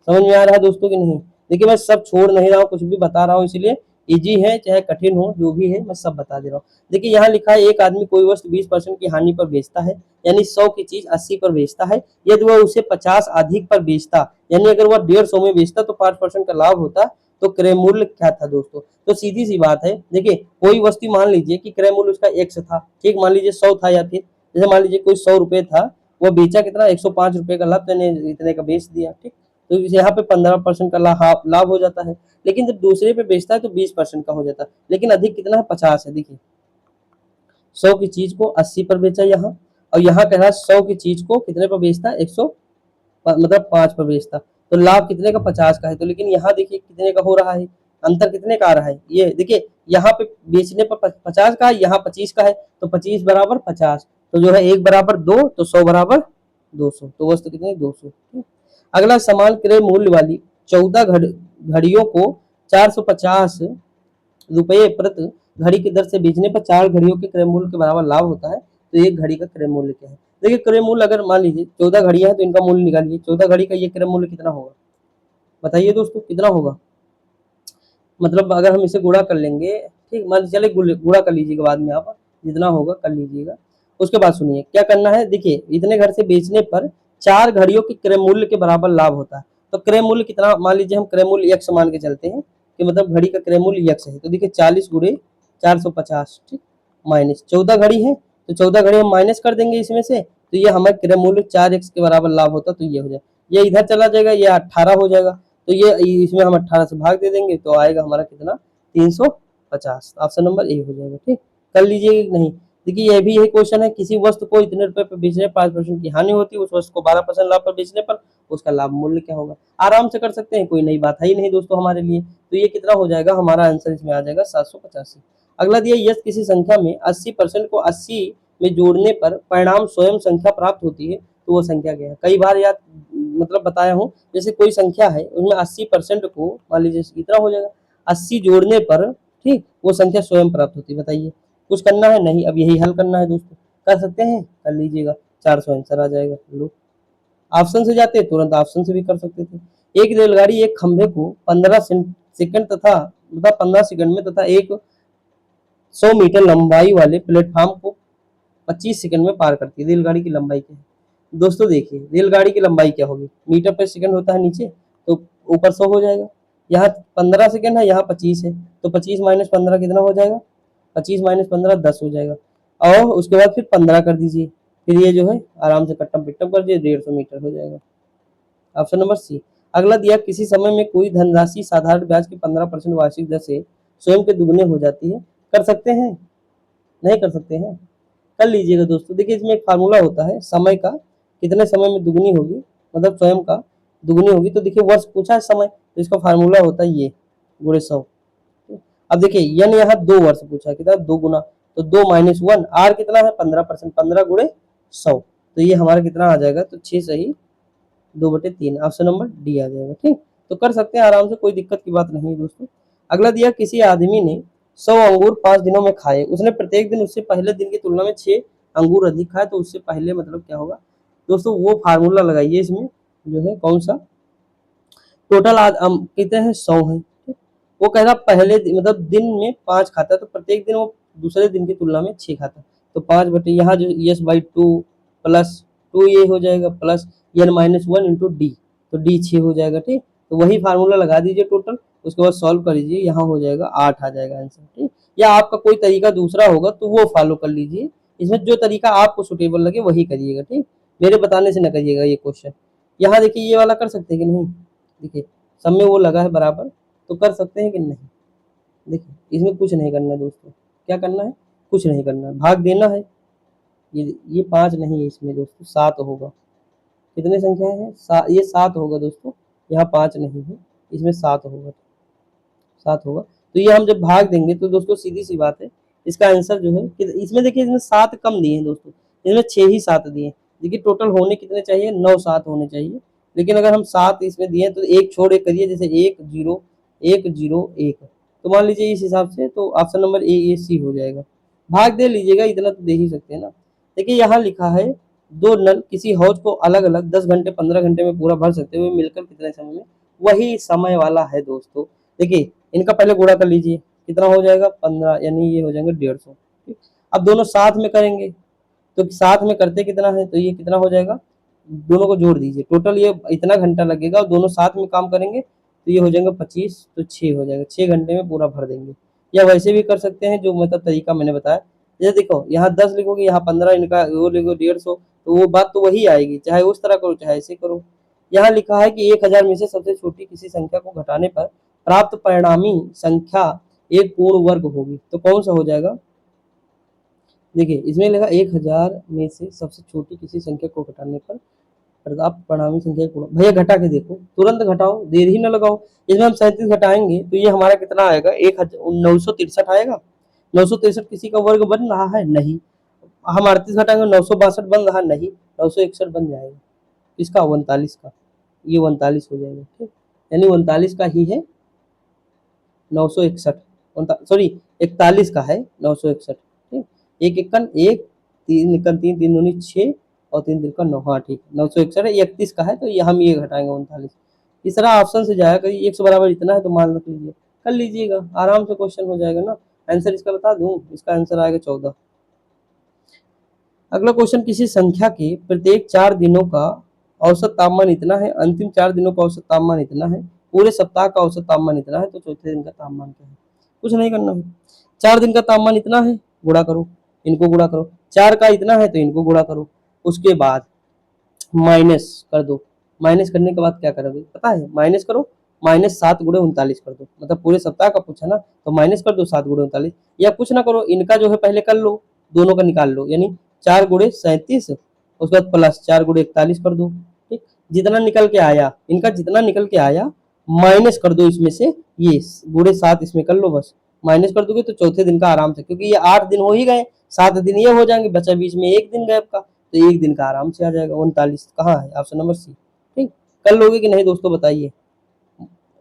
समझ में आ रहा है दोस्तों कि नहीं। देखिए मैं सब छोड़ नहीं रहा हूँ, कुछ भी बता रहा हूँ, इसलिए इजी है चाहे कठिन हो, जो भी है मैं सब बता दे रहा हूँ। देखिए यहाँ लिखा है एक आदमी कोई वस्तु 20% की हानि पर बेचता है, यानी 100 की चीज 80 पर बेचता है, यदि वह उसे 50 अधिक पर बेचता, यानी अगर वह 150 में बेचता तो 5% का लाभ होता, तो क्रय मूल्य क्या था दोस्तों। तो सीधी सी बात है, देखिए कोई वस्तु मान लीजिए कि क्रय मूल्य उसका एक्स था, ठीक, मान लीजिए 100 था, या फिर जैसे मान लीजिए कोई 100 रुपए था, वो बेचा कितना 105 रुपए का लाभ, मैंने इतने का बेच दिया, ठीक, तो यहाँ पे 15% का लाभ हो जाता है। लेकिन जब दूसरे पे बेचता है तो 20% का हो जाता है, लेकिन अधिक कितना है 50 है। देखिए 100 की चीज को 80 पर बेचा यहाँ, और यहाँ कह रहा है 100 की चीज को कितने पर बेचता है 100, मतलब 5 पर बेचता, तो लाभ कितने का 50 का है। तो लेकिन यहाँ देखिए कितने का हो रहा है, अंतर कितने का आ रहा है, ये देखिए यहाँ पे बेचने पर 50 का है, यहाँ 25 का है, तो 25 बराबर 50, तो जो है 1 बराबर 2, तो 100 बराबर 200, तो वस्तु कितनी 200। अगला समान क्रय मूल्य वाली 14 घड़ियों को 450 रुपये प्रति घड़ी की दर से बेचने पर 4 घड़ियों के क्रय मूल्य के बराबर लाभ होता है, तो एक घड़ी का क्रय मूल्य क्या है। देखिए क्रय मूल्य अगर मान लीजिए 14 घड़ियां हैं तो इनका मूल्य निकालिए, 14 घड़ी का ये क्रय मूल्य कितना होगा, बताइए दोस्तों कितना होगा। मतलब अगर हम इसे गुणा कर लेंगे, ठीक, मान चले गुणा कर लीजिएगा, बाद में आप जितना होगा कर लीजिएगा। उसके बाद सुनिए क्या करना है, देखिए इतने घर से बेचने पर 4 घड़ियों के क्रय मूल्य के बराबर लाभ होता है, तो क्रय मूल्य कितना, मान लीजिए हम क्रय मूल्य x मान के चलते हैं कि मतलब घड़ी का क्रय मूल्य x है, तो देखिए 40 गुणे 450, ठीक, माइनस 14 घड़ी है, तो 14 घड़ी हम माइनस कर देंगे इसमें से, तो ये हमारे क्रय मूल्य 4x के बराबर लाभ होता, तो ये हो जाए, ये इधर चला जाएगा, ये 18 हो जाएगा, तो ये इसमें हम 18 से भाग दे देंगे, तो आएगा हमारा कितना 350, ऑप्शन नंबर ए हो जाएगा। ठीक, कर लीजिए कि नहीं। देखिए ये भी यही क्वेश्चन है, किसी वस्तु को इतने रुपए पर बेचने पर 5% की हानि होती है, उस वस्तु को 12% लाभ पर बेचने पर उसका लाभ मूल्य क्या होगा, आराम से कर सकते हैं, कोई नई बात है ही नहीं दोस्तों हमारे लिए। तो ये कितना हो जाएगा, हमारा आंसर इसमें आ जाएगा 785। अगला दिया, यदि किसी संख्या में 80% को 80 में जोड़ने पर परिणाम स्वयं संख्या प्राप्त होती है, तो वो संख्या क्या है। कई बार याद मतलब बताया हूँ, जैसे कोई संख्या है उसमें 80% को मान लीजिए कितना हो जाएगा 80 जोड़ने पर, ठीक, वो संख्या स्वयं प्राप्त होती है। बताइए कुछ करना है नहीं, अब यही हल करना है दोस्तों, कर सकते हैं, कर लीजिएगा, 400 आंसर आ जाएगा। लो ऑप्शन से जाते तुरंत ऑप्शन से भी कर सकते थे। एक रेलगाड़ी एक खंभे को 15 सेकंड तथा 15 सेकंड में तथा एक 100 मीटर लंबाई वाले प्लेटफॉर्म को 25 सेकंड में पार करती है। रेलगाड़ी की लंबाई क्या है दोस्तों, देखिए रेलगाड़ी की लंबाई क्या होगी, मीटर पर सेकंड होता है नीचे, तो ऊपर 100 हो जाएगा, यहाँ 15 सेकंड है, यहाँ 25 है, तो 25 माइनस 15 कितना हो जाएगा, 25 माइनस 15 10 हो जाएगा, और उसके बाद फिर 15 कर दीजिए, फिर ये जो है आराम से कट्टम पिट्टम कर दिए 150 मीटर हो जाएगा, ऑप्शन नंबर सी। अगला दिया किसी समय में कोई धनराशि साधारण ब्याज के 15% वार्षिक दर से स्वयं के दुगने हो जाती है, कर सकते हैं? नहीं कर सकते हैं? कर लीजिएगा दोस्तों। देखिए इसमें एक फार्मूला होता है समय का, कितने समय में दुगनी होगी, मतलब स्वयं का दुगनी होगी। तो देखिए वर्ष पूछा है समय, तो इसका फार्मूला होता है ये गुणे 100। अब देखिए यन यहाँ 2 वर्ष पूछा है, कितना 2 गुना, तो 2 माइनस 1, आर कितना है 15%, 15 गुणे 100, तो ये हमारा कितना आ जाएगा, तो 6 सही 2/3, ऑप्शन नंबर डी आ जाएगा। ठीक, तो कर सकते हैं आराम से, कोई दिक्कत की बात नहीं है दोस्तों। अगला दिया किसी आदमी ने 100 अंगूर 5 दिनों में खाए, उसने प्रत्येक दिन उससे पहले दिन की तुलना में 6 अंगूर अधिक खाए, तो उससे पहले मतलब क्या होगा दोस्तों, वो फार्मूला लगाइए इसमें जो है कौन सा, टोटल आज कितने हैं 100 हैं। वो कह रहा पहले मतलब दिन में 5 खाता है, तो प्रत्येक दिन वो दूसरे दिन की तुलना में 6 खाता है, तो 5 बटे यहाँ जो यस बाई 2 प्लस 2 ये हो जाएगा plus N minus 1 into D, तो डी 6 हो जाएगा। ठीक, तो वही फार्मूला लगा दीजिए टोटल, उसके बाद सॉल्व कर लीजिए, यहाँ हो जाएगा 8 आ जाएगा आंसर। ठीक, या आपका कोई तरीका दूसरा होगा तो वो फॉलो कर लीजिए, इसमें जो तरीका आपको सुटेबल लगे वही करिएगा। ठीक, मेरे बताने से न करिएगा ये क्वेश्चन। यहाँ देखिए ये वाला कर सकते हैं कि नहीं, देखिए सब में वो लगा है बराबर, तो कर सकते हैं कि नहीं। देखिए इसमें कुछ नहीं करना है दोस्तों, क्या करना है, कुछ नहीं करना है, भाग देना है। ये 5 नहीं है इसमें दोस्तों, 7 होगा। कितने संख्या है, ये 7 होगा दोस्तों, यहाँ 5 नहीं है, इसमें 7 होगा, 7 होगा। तो ये हम जब भाग देंगे तो दोस्तों सीधी सी बात है, इसका आंसर जो है इसमें देखिए इसमें 7 कम दिए हैं दोस्तों, इसमें 6 ही 7 दिए हैं। देखिए टोटल होने कितने चाहिए, 9 7 होने चाहिए, लेकिन अगर हम 7 इसमें दिए तो एक छोड़ एक करिए, जैसे 1 0 1 0 1, तो मान लीजिए इस हिसाब से तो ऑप्शन नंबर ए सी हो जाएगा। भाग दे लीजिएगा, इतना तो दे ही सकते हैं ना। देखिए यहाँ लिखा है 2 नल किसी हौज को अलग अलग 10 घंटे 15 घंटे में पूरा भर सकते हुए मिलकर कितने समय में, वही समय वाला है दोस्तों। देखिए इनका पहले गुणा कर लीजिए, कितना हो जाएगा 15, यानी ये हो जाएंगे 150। ठीक, अब दोनों साथ में करेंगे, तो साथ में करते कितना है, तो ये कितना हो जाएगा, दोनों को जोड़ दीजिए, टोटल ये इतना घंटा लगेगा और दोनों साथ में काम करेंगे तो ये हो जाएगा 25, तो 6 हो जाएगा, 6 घंटे में पूरा भर देंगे। या वैसे भी कर सकते हैं जो मतलब तरीका मैंने बताया, जैसे देखो यहाँ 10 लिखोगे, यहाँ 15, इनका वो लिखो 150, तो वो बात तो वही आएगी, चाहे उस तरह करो चाहे ऐसे करो। यहाँ लिखा है कि 1000 में से सबसे छोटी किसी संख्या को घटाने पर प्राप्त परिणामी संख्या एक पूर्ण वर्ग होगी, तो कौन सा हो जाएगा। देखिए इसमें लिखा 1000 में से सबसे छोटी किसी संख्या को घटाने पर प्राप्त परिणामी संख्या को, भैया घटा के देखो, तुरंत घटाओ, देर ही ना लगाओ। इसमें हम 37 घटाएंगे तो ये हमारा कितना आएगा, 963 आएगा। 963 किसी का वर्ग बन रहा है, नहीं। हम 38 घटाएंगे 962 बन रहा, नहीं, 961 बन जाएगा। इसका 39 का, ये 39 हो जाएगा। ठीक, यानी 39 का ही है 961, सॉरी 41 का है 961। ठीक, एक इक्कन एक, तीन इक्कन तीन, तीन दूनी 6 और 3 तिरका 9, हाँ ठीक, 961 है, 31 का है, तो ये हम ये घटाएंगे 39। इस तरह ऑप्शन से जाया करिए, 100 बराबर इतना है तो मान रख लीजिए, कर लीजिएगा, आराम से क्वेश्चन हो जाएगा ना। आंसर इसका बता दूं, इसका आंसर आएगा 14। अगला क्वेश्चन, किसी संख्या के प्रत्येक 4 दिनों का औसत तापमान इतना है, अंतिम 4 दिनों का औसत तापमान इतना है, पूरे सप्ताह का औसत तापमान इतना है, तो चौथे दिन का तापमान क्या है। कुछ नहीं करना है, 4 दिन का तापमान इतना है, गुणा करो, इनको गुणा करो, 4 का इतना है तो इनको गुणा करो, उसके बाद माइनस कर दो। माइनस करने के बाद क्या करोगे पता है, माइनस करो, माइनस 7 गुणे 39 कर दो, मतलब पूरे सप्ताह का पूछा ना, तो माइनस कर दो 7 गुणे 39, या कुछ ना करो, इनका जो है पहले कर लो, दोनों का निकाल लो, यानी 4 गुणे 37, उसके बाद प्लस 4 गुणे 41 कर दो। ठीक, जितना निकल के आया, इनका जितना निकल के आया माइनस कर दो इसमें से, ये गुणे 7 इसमें कर लो, बस माइनस कर दोगे तो चौथे दिन का आराम से, क्योंकि ये 8 दिन हो ही गए, 7 दिन ये हो जाएंगे, बचा बीच में एक दिन गैप का, तो एक दिन का आराम से आ जाएगा। 39 कहाँ है, ऑप्शन नंबर सी। ठीक, कर लोगे कि नहीं दोस्तों बताइए।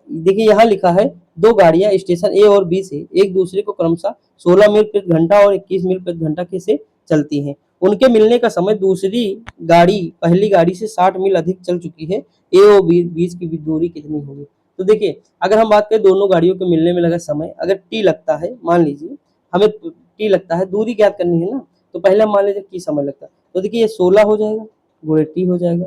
देखिए यहाँ लिखा है 2 गाड़ियां स्टेशन ए और बी से एक दूसरे को क्रमशः 16 मील प्रति घंटा और 21 मील प्रति घंटा से चलती हैं। उनके मिलने का समय दूसरी गाड़ी पहली गाड़ी से 60 मील अधिक चल चुकी है, ए और बी बीच की दूरी कितनी होगी। तो देखिए अगर हम बात करें दोनों गाड़ियों के मिलने में लगा समय, अगर टी लगता है, मान लीजिए हमें टी लगता है, दूरी ज्ञात करनी है ना, तो पहले हम मान लीजिए टी समय लगता है, तो देखिए ये 16 हो जाएगा गुणे टी हो जाएगा,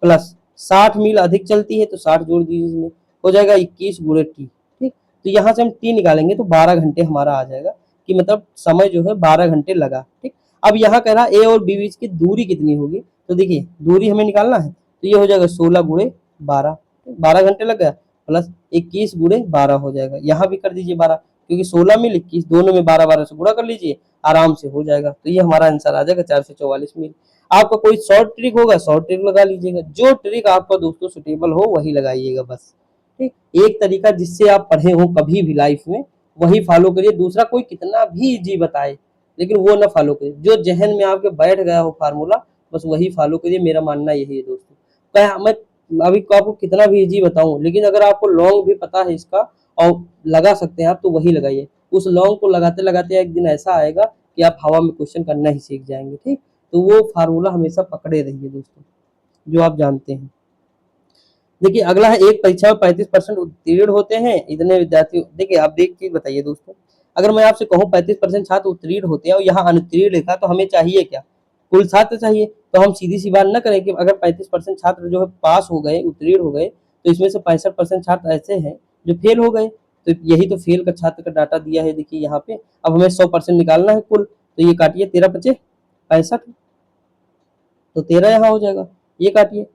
प्लस 60 मील अधिक चलती है तो 60 जोड़ दीजिए इसमें, हो जाएगा 21 गुणे टी। ठीक, तो यहाँ से हम टी निकालेंगे तो 12 घंटे हमारा आ जाएगा, कि मतलब समय जो है 12 घंटे लगा। ठीक, अब यहाँ कह रहा ए और बी बीच की दूरी कितनी होगी, तो देखिए दूरी हमें निकालना है, तो ये हो जाएगा 16 गुणे 12, 12 घंटे लग गया, प्लस 21 गुणे 12 हो जाएगा। यहाँ भी कर दीजिए 12, क्योंकि 16 मिल 21 दोनों में 12 से गुणा कर लीजिए, आराम से हो जाएगा। तो ये हमारा आंसर आ जाएगा 444 मिल। आपका कोई शॉर्ट ट्रिक होगा, शॉर्ट ट्रिक लगा लीजिएगा, जो ट्रिक आपका दोस्तों सुटेबल हो वही लगाइएगा बस। ठीक, एक तरीका जिससे आप पढ़े हो कभी भी लाइफ में वही फॉलो करिए, दूसरा कोई कितना भी इजी बताए लेकिन वो ना फॉलो करिए। जो जहन में आपके बैठ गया हो फार्मूला बस वही फॉलो करिए, मेरा मानना यही है दोस्तों। मैं अभी आपको कितना भी इजी बताऊं, लेकिन अगर आपको लॉन्ग भी पता है इसका और लगा सकते हैं आप तो वही लगाइए। उस लॉन्ग को लगाते लगाते एक दिन ऐसा आएगा कि आप हवा में क्वेश्चन करना ही सीख जाएंगे। ठीक, तो वो फार्मूला हमेशा पकड़े रहिए दोस्तों, जो आप जानते हैं। देखिए अगला है, एक परीक्षा में 35% उत्तीर्ण होते हैं इतने विद्यार्थी। देखिए आप देख चीज बताइए दोस्तों, अगर मैं आपसे कहूँ 35% छात्र उत्तीर्ण होते हैं और यहाँ अनुत्तीर्ण लिखा तो हमें चाहिए क्या? कुल छात्र चाहिए। तो हम सीधी सी बात न करें कि अगर 35% छात्र जो है पास हो गए, उत्तीर्ण हो गए, तो इसमें से 65% छात्र ऐसे हैं जो फेल हो गए। तो यही तो फेल का छात्र का डाटा दिया है देखिए यहाँ पे। अब हमें 100% निकालना है कुल, तो ये काटिए 13 पचे 65, तो 13 यहाँ हो जाएगा। ये काटिए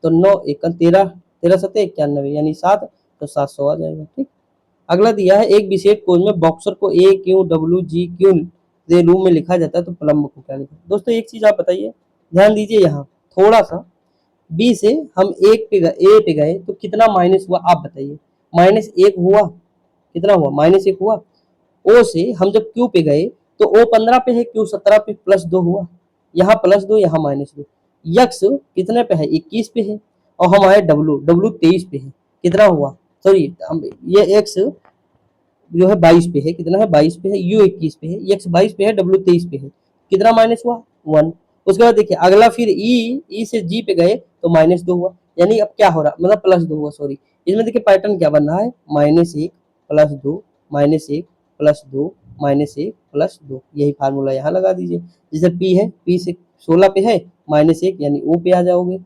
तो 9 एक 13, 13 सत्ते 91 यानी 7, तो 700 आ जाएगा। ठीक, अगला दिया है, एक विशेष कोड में बॉक्सर को ए क्यू डब्ल्यू जी क्यू के रूप में लिखा जाता है तो प्लम्ब को क्या लिखा? दोस्तों एक चीज आप बताइए, ध्यान दीजिए यहाँ थोड़ा सा, बी से हम एक पे गए, ए पे गए तो कितना माइनस हुआ आप बताइए? -1 हुआ, कितना हुआ? -1 हुआ। ओ से हम जब क्यू पे गए तो ओ 15 पे है, क्यू 17 पे, +2 हुआ। यहाँ +2 यहाँ -2। यक्स कितने पे है? 21 पे है। और हम आए डब्लू, डब्लू 23 पे है, कितना हुआ? सॉरी ये एक्स जो है 22 पे है, कितना है? 22 पे है। यू 21 पे है, एक्स 22 पे है, डब्लू 23 पे है, कितना माइनस हुआ? 1। उसके बाद देखिए अगला फिर ई से जी पे गए तो -2 हुआ, यानी अब क्या हो रहा, मतलब +2 हुआ। सॉरी, इसमें देखिए पैटर्न क्या बन रहा है, -1 +2 -1 +2 -1 +2। यही फार्मूला यहाँ लगा दीजिए। जैसे पी है, पी से 16 पे है, -1 यानी ओ पे आ जाओगे।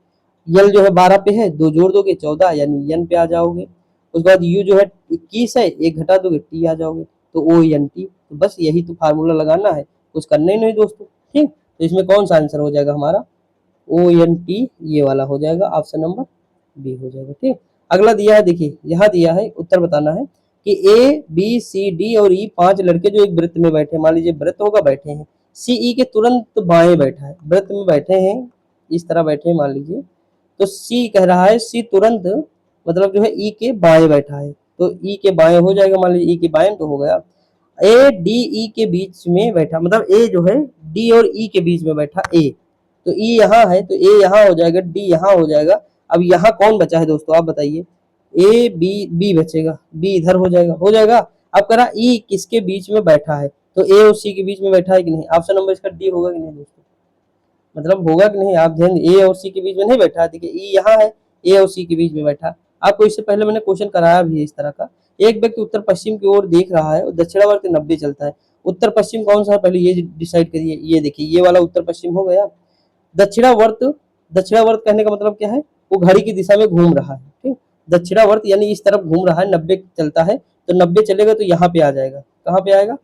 यल जो है 12 पे है, 2 जोड़ दोगे 14 यानी एन पे आ जाओगे। उसके बाद यू जो है 21 है, 1 घटा दोगे टी आ जाओगे, तो ओ एन टी। तो बस यही तो फार्मूला लगाना है, कुछ करना ही नहीं दोस्तों। ठीक, तो इसमें कौन सा आंसर हो जाएगा हमारा? ओ एन टी, ये वाला हो जाएगा, ऑप्शन नंबर बी हो जाएगा। ठीक, अगला दिया है, देखिए यहाँ दिया है, उत्तर बताना है कि ए बी सी डी और ई 5 लड़के जो एक वृत्त में बैठे, मान लीजिए वृत्त होगा, बैठे हैं, सी ई के तुरंत बाएं बैठा है, वृत्त में बैठे हैं, इस तरह बैठे हैं मान लीजिए, तो सी कह रहा है, सी तुरंत मतलब जो है ई के बाएं बैठा है, तो ई के बाएं हो जाएगा, मान लीजिए ई के बाएं तो हो गया। ए डी ई के बीच में बैठा, मतलब ए जो है डी और ई के बीच में बैठा ए, तो ई यहाँ है तो ए यहाँ हो जाएगा, डी यहाँ हो जाएगा। अब यहाँ कौन बचा है दोस्तों आप बताइए? ए बी, बी बचेगा, बी इधर हो जाएगा, हो जाएगा। अब कह रहा ई किसके बीच में बैठा है, तो ए और सी के बीच में बैठा है कि नहीं? ऑप्शन नंबर इसका डी होगा कि नहीं दोस्तों? मतलब होगा कि नहीं, आप ध्यान, ए और सी के बीच में नहीं बैठा है, देखिए ई यहाँ है, ए और सी के बीच में बैठा। आपको इससे पहले मैंने क्वेश्चन कराया भी है इस तरह का। एक व्यक्ति उत्तर पश्चिम की ओर देख रहा है और दक्षिणावर्त 90 चलता है। उत्तर पश्चिम कौन सा है पहले ये डिसाइड करिए। ये देखिए ये वाला उत्तर पश्चिम हो गया। दक्षिणावर्त, दक्षिणावर्त कहने का मतलब क्या है? वो घड़ी की दिशा में घूम रहा है। ठीक, दक्षिणावर्त यानी इस तरफ घूम रहा है, 90 चलता है, तो 90 चलेगा तो यहाँ पे आ जाएगा। कहाँ पे आएगा?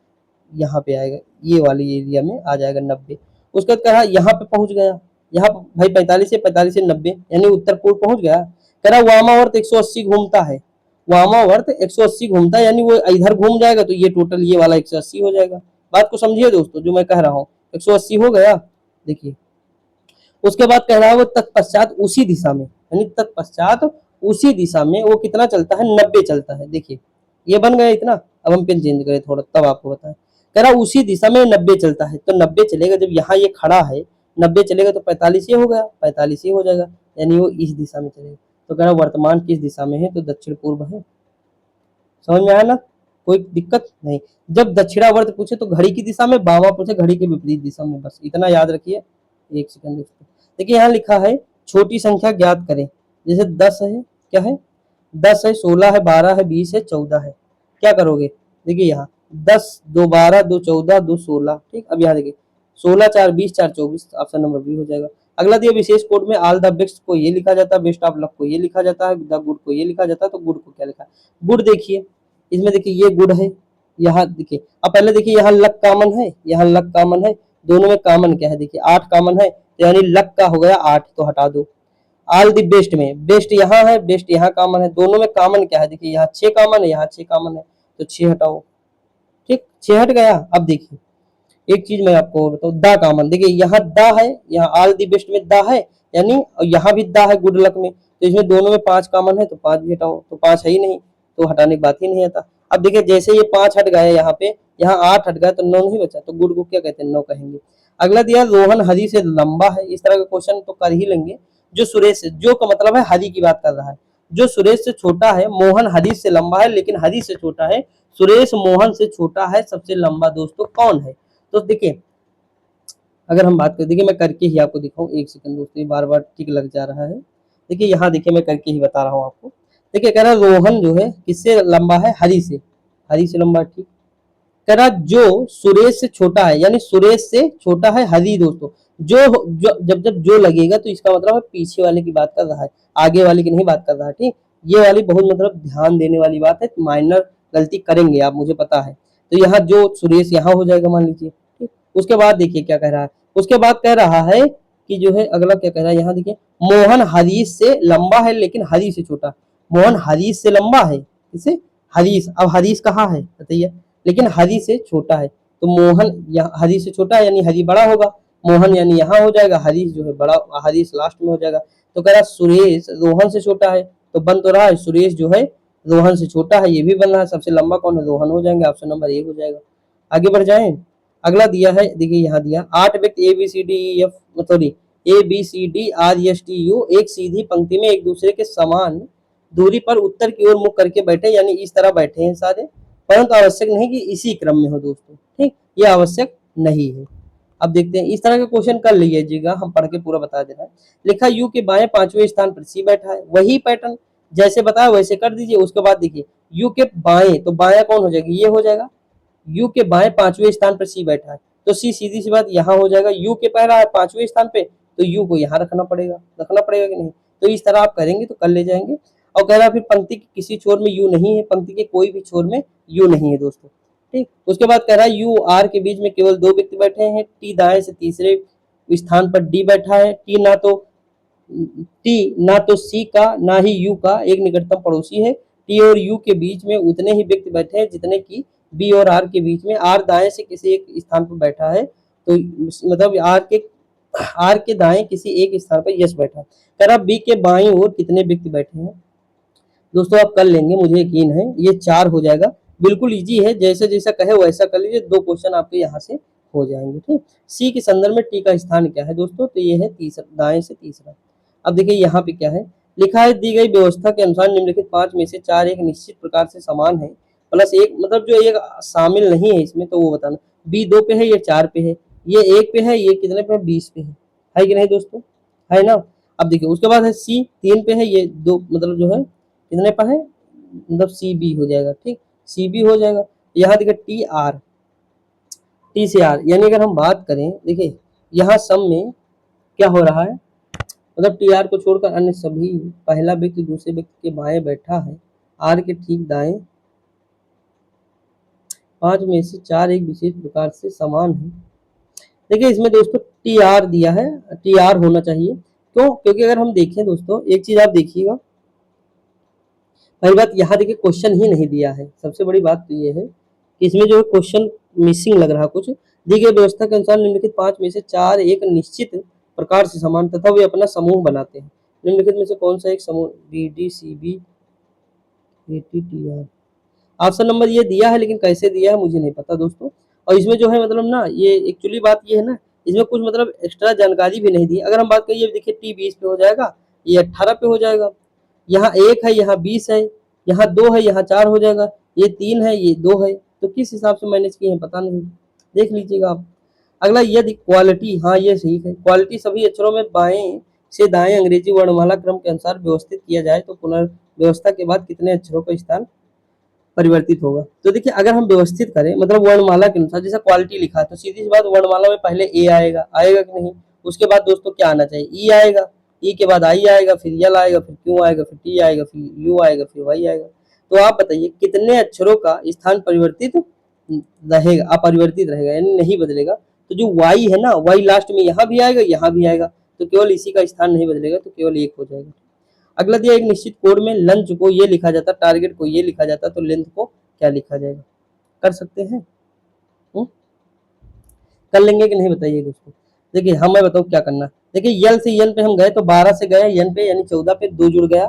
यहाँ पे आएगा, ये वाली एरिया में आ जाएगा 90। उसके बाद कहा यहाँ पे पहुंच गया, यहाँ भाई 45 से 90 यानी उत्तर पूर्व पहुंच गया। कह रहा वामावर्त 180 घूमता है, वामावर्त 180 घूमता है, यानी वो इधर घूम जाएगा तो ये टोटल ये वाला 180 हो जाएगा। बात को समझिए दोस्तों जो मैं कह रहा हूँ, 180 हो गया। देखिए उसके बाद कह रहा है वो तत्पश्चात उसी दिशा में, यानी तत्पश्चात उसी दिशा में वो कितना चलता है? 90 चलता है। देखिए ये बन गया इतना। अब हम पेन चेंज करें थोड़ा तब आपको बताएं। कह रहा उसी दिशा में 90 चलता है, तो 90 चलेगा, जब यहाँ ये खड़ा है 90 चलेगा तो 45 ये हो गया, 45 ये हो जाएगा, यानी वो इस दिशा में चलेगा। तो कह रहा वर्तमान किस दिशा में है? तो दक्षिण पूर्व है। समझ में आया ना? कोई दिक्कत नहीं। जब दक्षिणावर्त पूछे तो घड़ी की दिशा में, बामा पूछे घड़ी के विपरीत दिशा में, बस इतना याद रखिए। एक सेकंड दोस्तों, देखिए यहाँ लिखा है छोटी संख्या ज्ञात करें। जैसे 10 है, क्या है? 10 है, 16 है, 12 है, 20 है, 14 है। क्या करोगे? देखिए यहाँ 10 2 12 2 14 2 16। ठीक, अब यहाँ देखिए 16 4 20 4 24, ऑप्शन नंबर बी हो जाएगा। अगला दिया विशेष कोड में ऑल द बेस्ट को ये लिखा जाता है, बेस्ट ऑफ लक को ये लिखा जाता है, द गुड को ये लिखा जाता है, तो गुड को क्या लिखा है? गुड देखिए इसमें देखिए ये गुड है, यहाँ देखिए। अब पहले देखिए यहाँ लक कॉमन है, यहाँ लक कॉमन है, दोनों में कॉमन क्या है? देखिए 8 कॉमन है, तो यानी लक का हो गया 8, तो हटा दो। ऑल द बेस्ट में बेस्ट यहाँ है, बेस्ट यहाँ कॉमन है, दोनों में कॉमन क्या है देखिए, यहाँ 6 कॉमन है, यहाँ 6 कॉमन है, तो 6 हटाओ, ठीक 6 हट गया। अब देखिए एक चीज मैं आपको और बताऊं, दा कॉमन देखिए, यहाँ दा है, यहाँ ऑल दी बेस्ट में दा है, यानी यहाँ भी दा है गुड लक में, तो इसमें दोनों में 5 कॉमन है, तो 5 भी हटाओ, तो 5 है ही नहीं, तो हटाने की बात ही नहीं आता। अब देखिए जैसे ये 5 हट गए यहाँ पे, यहाँ 8 हट गया, तो 9 नहीं बचा, तो गुड को क्या कहते हैं, 9 कहेंगे। अगला दिया रोहन हरी से लंबा है, इस तरह का क्वेश्चन तो कर ही लेंगे। जो सुरेश से, जो का मतलब है हरी की बात कर रहा है, जो सुरेश से छोटा है, मोहन हरी से लंबा है, लेकिन हरी से छोटा है, सुरेश मोहन से छोटा है, सबसे लंबा दोस्तों कौन है। तो देखिए अगर हम बात करें, देखिए मैं करके ही आपको दिखाऊं, एक सेकंड दोस्तों, ये बार बार टिक लग जा रहा है। देखिए यहाँ देखिए मैं करके ही बता रहा हूँ आपको। देखिए कह रहा है रोहन जो है किससे लंबा है, हरी से, हरी से लंबा, ठीक। कह रहा जो सुरेश से छोटा है, यानी सुरेश से छोटा है हरी दोस्तों, जो जब जब जो लगेगा तो इसका मतलब है पीछे वाले की बात कर रहा है, आगे वाले की नहीं बात कर रहा है, ठीक। ये वाली बहुत मतलब ध्यान देने वाली बात है, माइनर गलती करेंगे आप, मुझे पता है। तो यहाँ जो सुरेश यहाँ हो जाएगा मान लीजिए, ठीक। उसके बाद देखिए क्या कह रहा है, उसके बाद कह रहा है कि जो है अगला क्या कह रहा है, यहाँ देखिए मोहन हरीश से लंबा है लेकिन हरी से छोटा। मोहन हरीश से लंबा है, किसे, हरीश। अब हरीश कहाँ है बताइए, लेकिन हरी से छोटा है, तो मोहन यहाँ हरी से छोटा है, यानी हरी बड़ा होगा, मोहन यानी यहाँ हो जाएगा, हरीश जो है बड़ा, हरीश लास्ट में हो जाएगा। तो कह रहा सुरेश रोहन से छोटा है, तो बन तो रहा है सुरेश जो है रोहन से छोटा है, ये भी बन रहा है, सबसे लंबा कौन है, रोहन हो जाएंगे, ऑप्शन नंबर 1 हो जाएगा। आगे बढ़ जाएं, अगला दिया है देखिए, यहाँ दिया 8 व्यक्ति A B C D E F sorry A B C D R S T U एक सीधी पंक्ति में एक दूसरे के समान दूरी पर उत्तर की ओर मुख करके बैठे, यानी इस तरह बैठे हैं सारे, परंतु आवश्यक नहीं कि इसी क्रम में हो दोस्तों, ठीक, ये आवश्यक नहीं है। अब देखते हैं, इस तरह के क्वेश्चन कर लीजिएगा, हम पढ़ के पूरा बता देना है। लिखा यू के बाएं 5वें स्थान पर सी बैठा है, वही पैटर्न जैसे बताया वैसे कर दीजिए। उसके बाद देखिए यू के बाएं, तो बाया कौन हो जाएगा, ये हो जाएगा, यू के बाएं 5वें स्थान पर सी बैठा है, तो सी सीधी सी बात यहाँ हो जाएगा, यू के पहला है 5वें स्थान पे, तो यू को यहाँ रखना पड़ेगा कि नहीं। तो इस तरह आप करेंगे तो कर ले जाएंगे। और कह रहा फिर पंक्ति के किसी छोर में यू नहीं है, पंक्ति के कोई भी छोर में यू नहीं है दोस्तों, ठीक। उसके बाद कह रहा है यू आर के बीच में केवल 2 व्यक्ति बैठे हैं, टी दाएं से तीसरे स्थान पर डी बैठा है, टी ना तो सी का ना ही यू का एक निकटतम पड़ोसी है, टी और यू के बीच में उतने ही व्यक्ति बैठे हैं जितने की बी और आर के बीच में, आर दाएं से किसी एक स्थान पर बैठा है, तो मतलब आर के दाएं किसी एक स्थान पर यश बैठा। कह रहा बी के बाईं ओर कितने व्यक्ति बैठे हैं दोस्तों, आप कर लेंगे मुझे यकीन है, ये 4 हो जाएगा, बिल्कुल इजी है, जैसे जैसा कहे वैसा कर लीजिए, 2 क्वेश्चन आपके यहाँ से हो जाएंगे, ठीक। सी के संदर्भ में टी का स्थान क्या है दोस्तों, तो ये है तीसरा, दाएं से तीसरा। अब देखिए यहाँ पे क्या है लिखा है, दी गई व्यवस्था के अनुसार निम्नलिखित 5 में से 4 एक निश्चित प्रकार से समान है प्लस एक, मतलब जो एक शामिल नहीं है इसमें, तो वो बताना। बी 2 पे है, ये 4 पे है, ये 1 पे है, ये कितने पे है, 20 पे है कि नहीं दोस्तों, है ना। अब देखिए उसके बाद है सी 3 पे है, ये 2 मतलब जो है कितने पर है, मतलब सी बी हो जाएगा, ठीक, सी बी हो जाएगा। यहाँ देखिए टी आर, टी से आर, यानी अगर हम बात करें देखिए यहाँ सम में क्या हो रहा है, मतलब टी आर को छोड़कर अन्य सभी, पहला व्यक्ति दूसरे व्यक्ति के बाएं बैठा है, आर के ठीक दाएं, 5 में से 4 एक विशेष प्रकार से समान है। देखिए इसमें दोस्तों टी आर दिया है, टी आर होना चाहिए, क्यों, क्योंकि अगर हम देखें दोस्तों एक चीज आप देखिएगा, पहली बात यहाँ देखिए क्वेश्चन ही नहीं दिया है, सबसे बड़ी बात तो ये है कि इसमें जो है क्वेश्चन मिसिंग लग रहा कुछ। दी गई व्यवस्था के अनुसार निम्नलिखित 5 में से 4 एक निश्चित प्रकार से समान तथा वे अपना समूह बनाते हैं, निम्नलिखित में से कौन सा एक समूह, B D C B A T T R. Option number ये दिया है, लेकिन कैसे दिया है मुझे नहीं पता दोस्तों। और इसमें जो है मतलब ना, ये एक्चुअली बात ये है ना, इसमें कुछ मतलब एक्स्ट्रा जानकारी भी नहीं दी। अगर हम बात करें, ये देखिए टी 20 पे हो जाएगा, ये 18 पे हो जाएगा, यहाँ 1 है, यहाँ 20 है, यहाँ 2 है, यहाँ 4 हो जाएगा, ये 3 है, ये 2 है, तो किस हिसाब से मैनेज किए हैं पता नहीं, देख लीजिएगा आप। अगला यदि क्वालिटी, हाँ ये सही है, क्वालिटी सभी अक्षरों में बाएं से दाएं अंग्रेजी वर्णमाला क्रम के अनुसार व्यवस्थित किया जाए तो पुनर्व्यवस्था के बाद कितने अक्षरों का स्थान परिवर्तित होगा। तो देखिए अगर हम व्यवस्थित करें मतलब वर्णमाला के अनुसार, जैसे क्वालिटी लिखा है तो सीधी सी बात वर्णमाला में पहले ए आएगा, आएगा कि नहीं, उसके बाद दोस्तों क्या आना चाहिए, ई आएगा, ई के बाद आई आएगा, फिर यल आएगा, फिर क्यू आएगा, फिर टी आएगा, फिर यू आएगा, फिर वाई आएगा। तो आप बताइए कितने अक्षरों का स्थान परिवर्तित रहेगा, अपरिवर्तित रहेगा, यानी नहीं बदलेगा। तो जो वाई है ना, वाई लास्ट में यहाँ भी आएगा, यहाँ भी आएगा, तो केवल इसी का स्थान नहीं बदलेगा, तो केवल 1 हो जाएगा। अगला दिया एक निश्चित कोड में लंच को ये लिखा जाता, टारगेट को ये लिखा जाता, तो लेंथ को क्या लिखा जाएगा? कर सकते हैं? कर लेंगे कि नहीं बताइए दोस्तों। देखिए हम मैं बताऊँ क्या करना। देखिए यल से यन पे हम गए तो 12 से गए यन पे यानी 14 पे 2 जुड़ गया,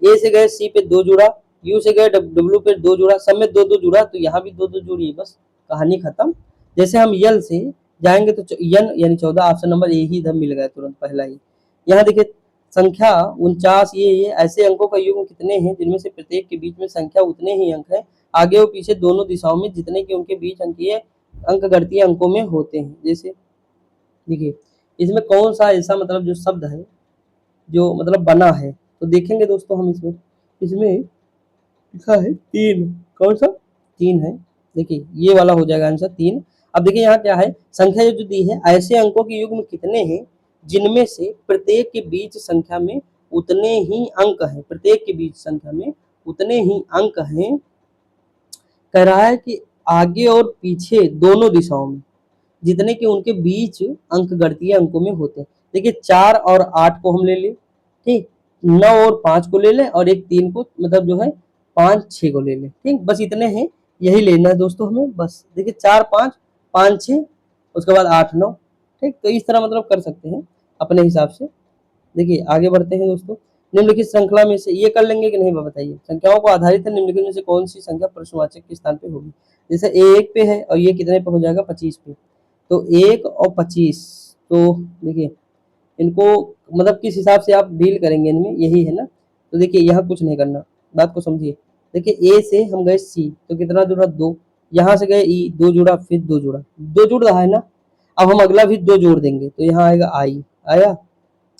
ए से गए सी पे 2 जुड़ा, यू से गए डब्ल्यू पे 2 जुड़ा, सब में 2 2 जुड़ा, तो यहाँ भी 2 2 जुड़ी, बस कहानी खत्म। जैसे हम यल से जाएंगे तो यन यानी 14, ऑप्शन नंबर ए ही इधर मिल गया तुरंत पहला ही। यहाँ देखिए संख्या 49 ये ऐसे अंकों का युग्म कितने हैं जिनमें से प्रत्येक के बीच में संख्या उतने ही अंक है, आगे और पीछे दोनों दिशाओं में जितने के उनके बीच अंकीय अंक गणितीय अंकों में होते हैं। जैसे देखिए इसमें कौन सा ऐसा मतलब जो शब्द है जो मतलब बना है, तो देखेंगे दोस्तों हम इसमें इसमें लिखा है 3, कौन सा 3 है। देखिए ये वाला हो जाएगा आंसर 3। अब देखिए यहाँ क्या है, संख्या जो दी है ऐसे अंकों के युग्म कितने हैं जिनमें से प्रत्येक के बीच संख्या में उतने ही अंक हैं, प्रत्येक के बीच संख्या में उतने ही अंक हैं। कह रहा है कि आगे और पीछे दोनों दिशाओं में जितने के उनके बीच अंक गणितीय अंकों में होते हैं। देखिए 4 और 8 को हम ले लें, ठीक, 9 और 5 को ले लें, और एक 3 को मतलब जो है 5 6 को ले लें, ठीक, बस इतने हैं, यही लेना है दोस्तों हमें बस। देखिए 4 5 5 6 उसके बाद 8 9, ठीक, तो इस तरह मतलब कर सकते हैं अपने हिसाब से। देखिए आगे बढ़ते हैं दोस्तों। निम्नलिखित श्रृंखला में से ये कर लेंगे कि नहीं बताइए। संख्याओं को आधारित है निम्नलिखित में से कौन सी संख्या प्रश्नवाचक के स्थान पे होगी। जैसे ए 1 पे है और ये कितने पे हो जाएगा 25 पे, तो 1 और 25, तो देखिए इनको मतलब किस हिसाब से आप डील करेंगे इनमें, यही है ना। तो देखिए यहाँ कुछ नहीं करना, बात को समझिए। देखिए ए से हम गए सी तो कितना जुड़ा 2, यहाँ से गए ई 2 जुड़ा, फिर 2 जुड़ा, 2 जुड़ रहा है ना। अब हम अगला भी 2 जोड़ देंगे तो यहाँ आएगा आई, आया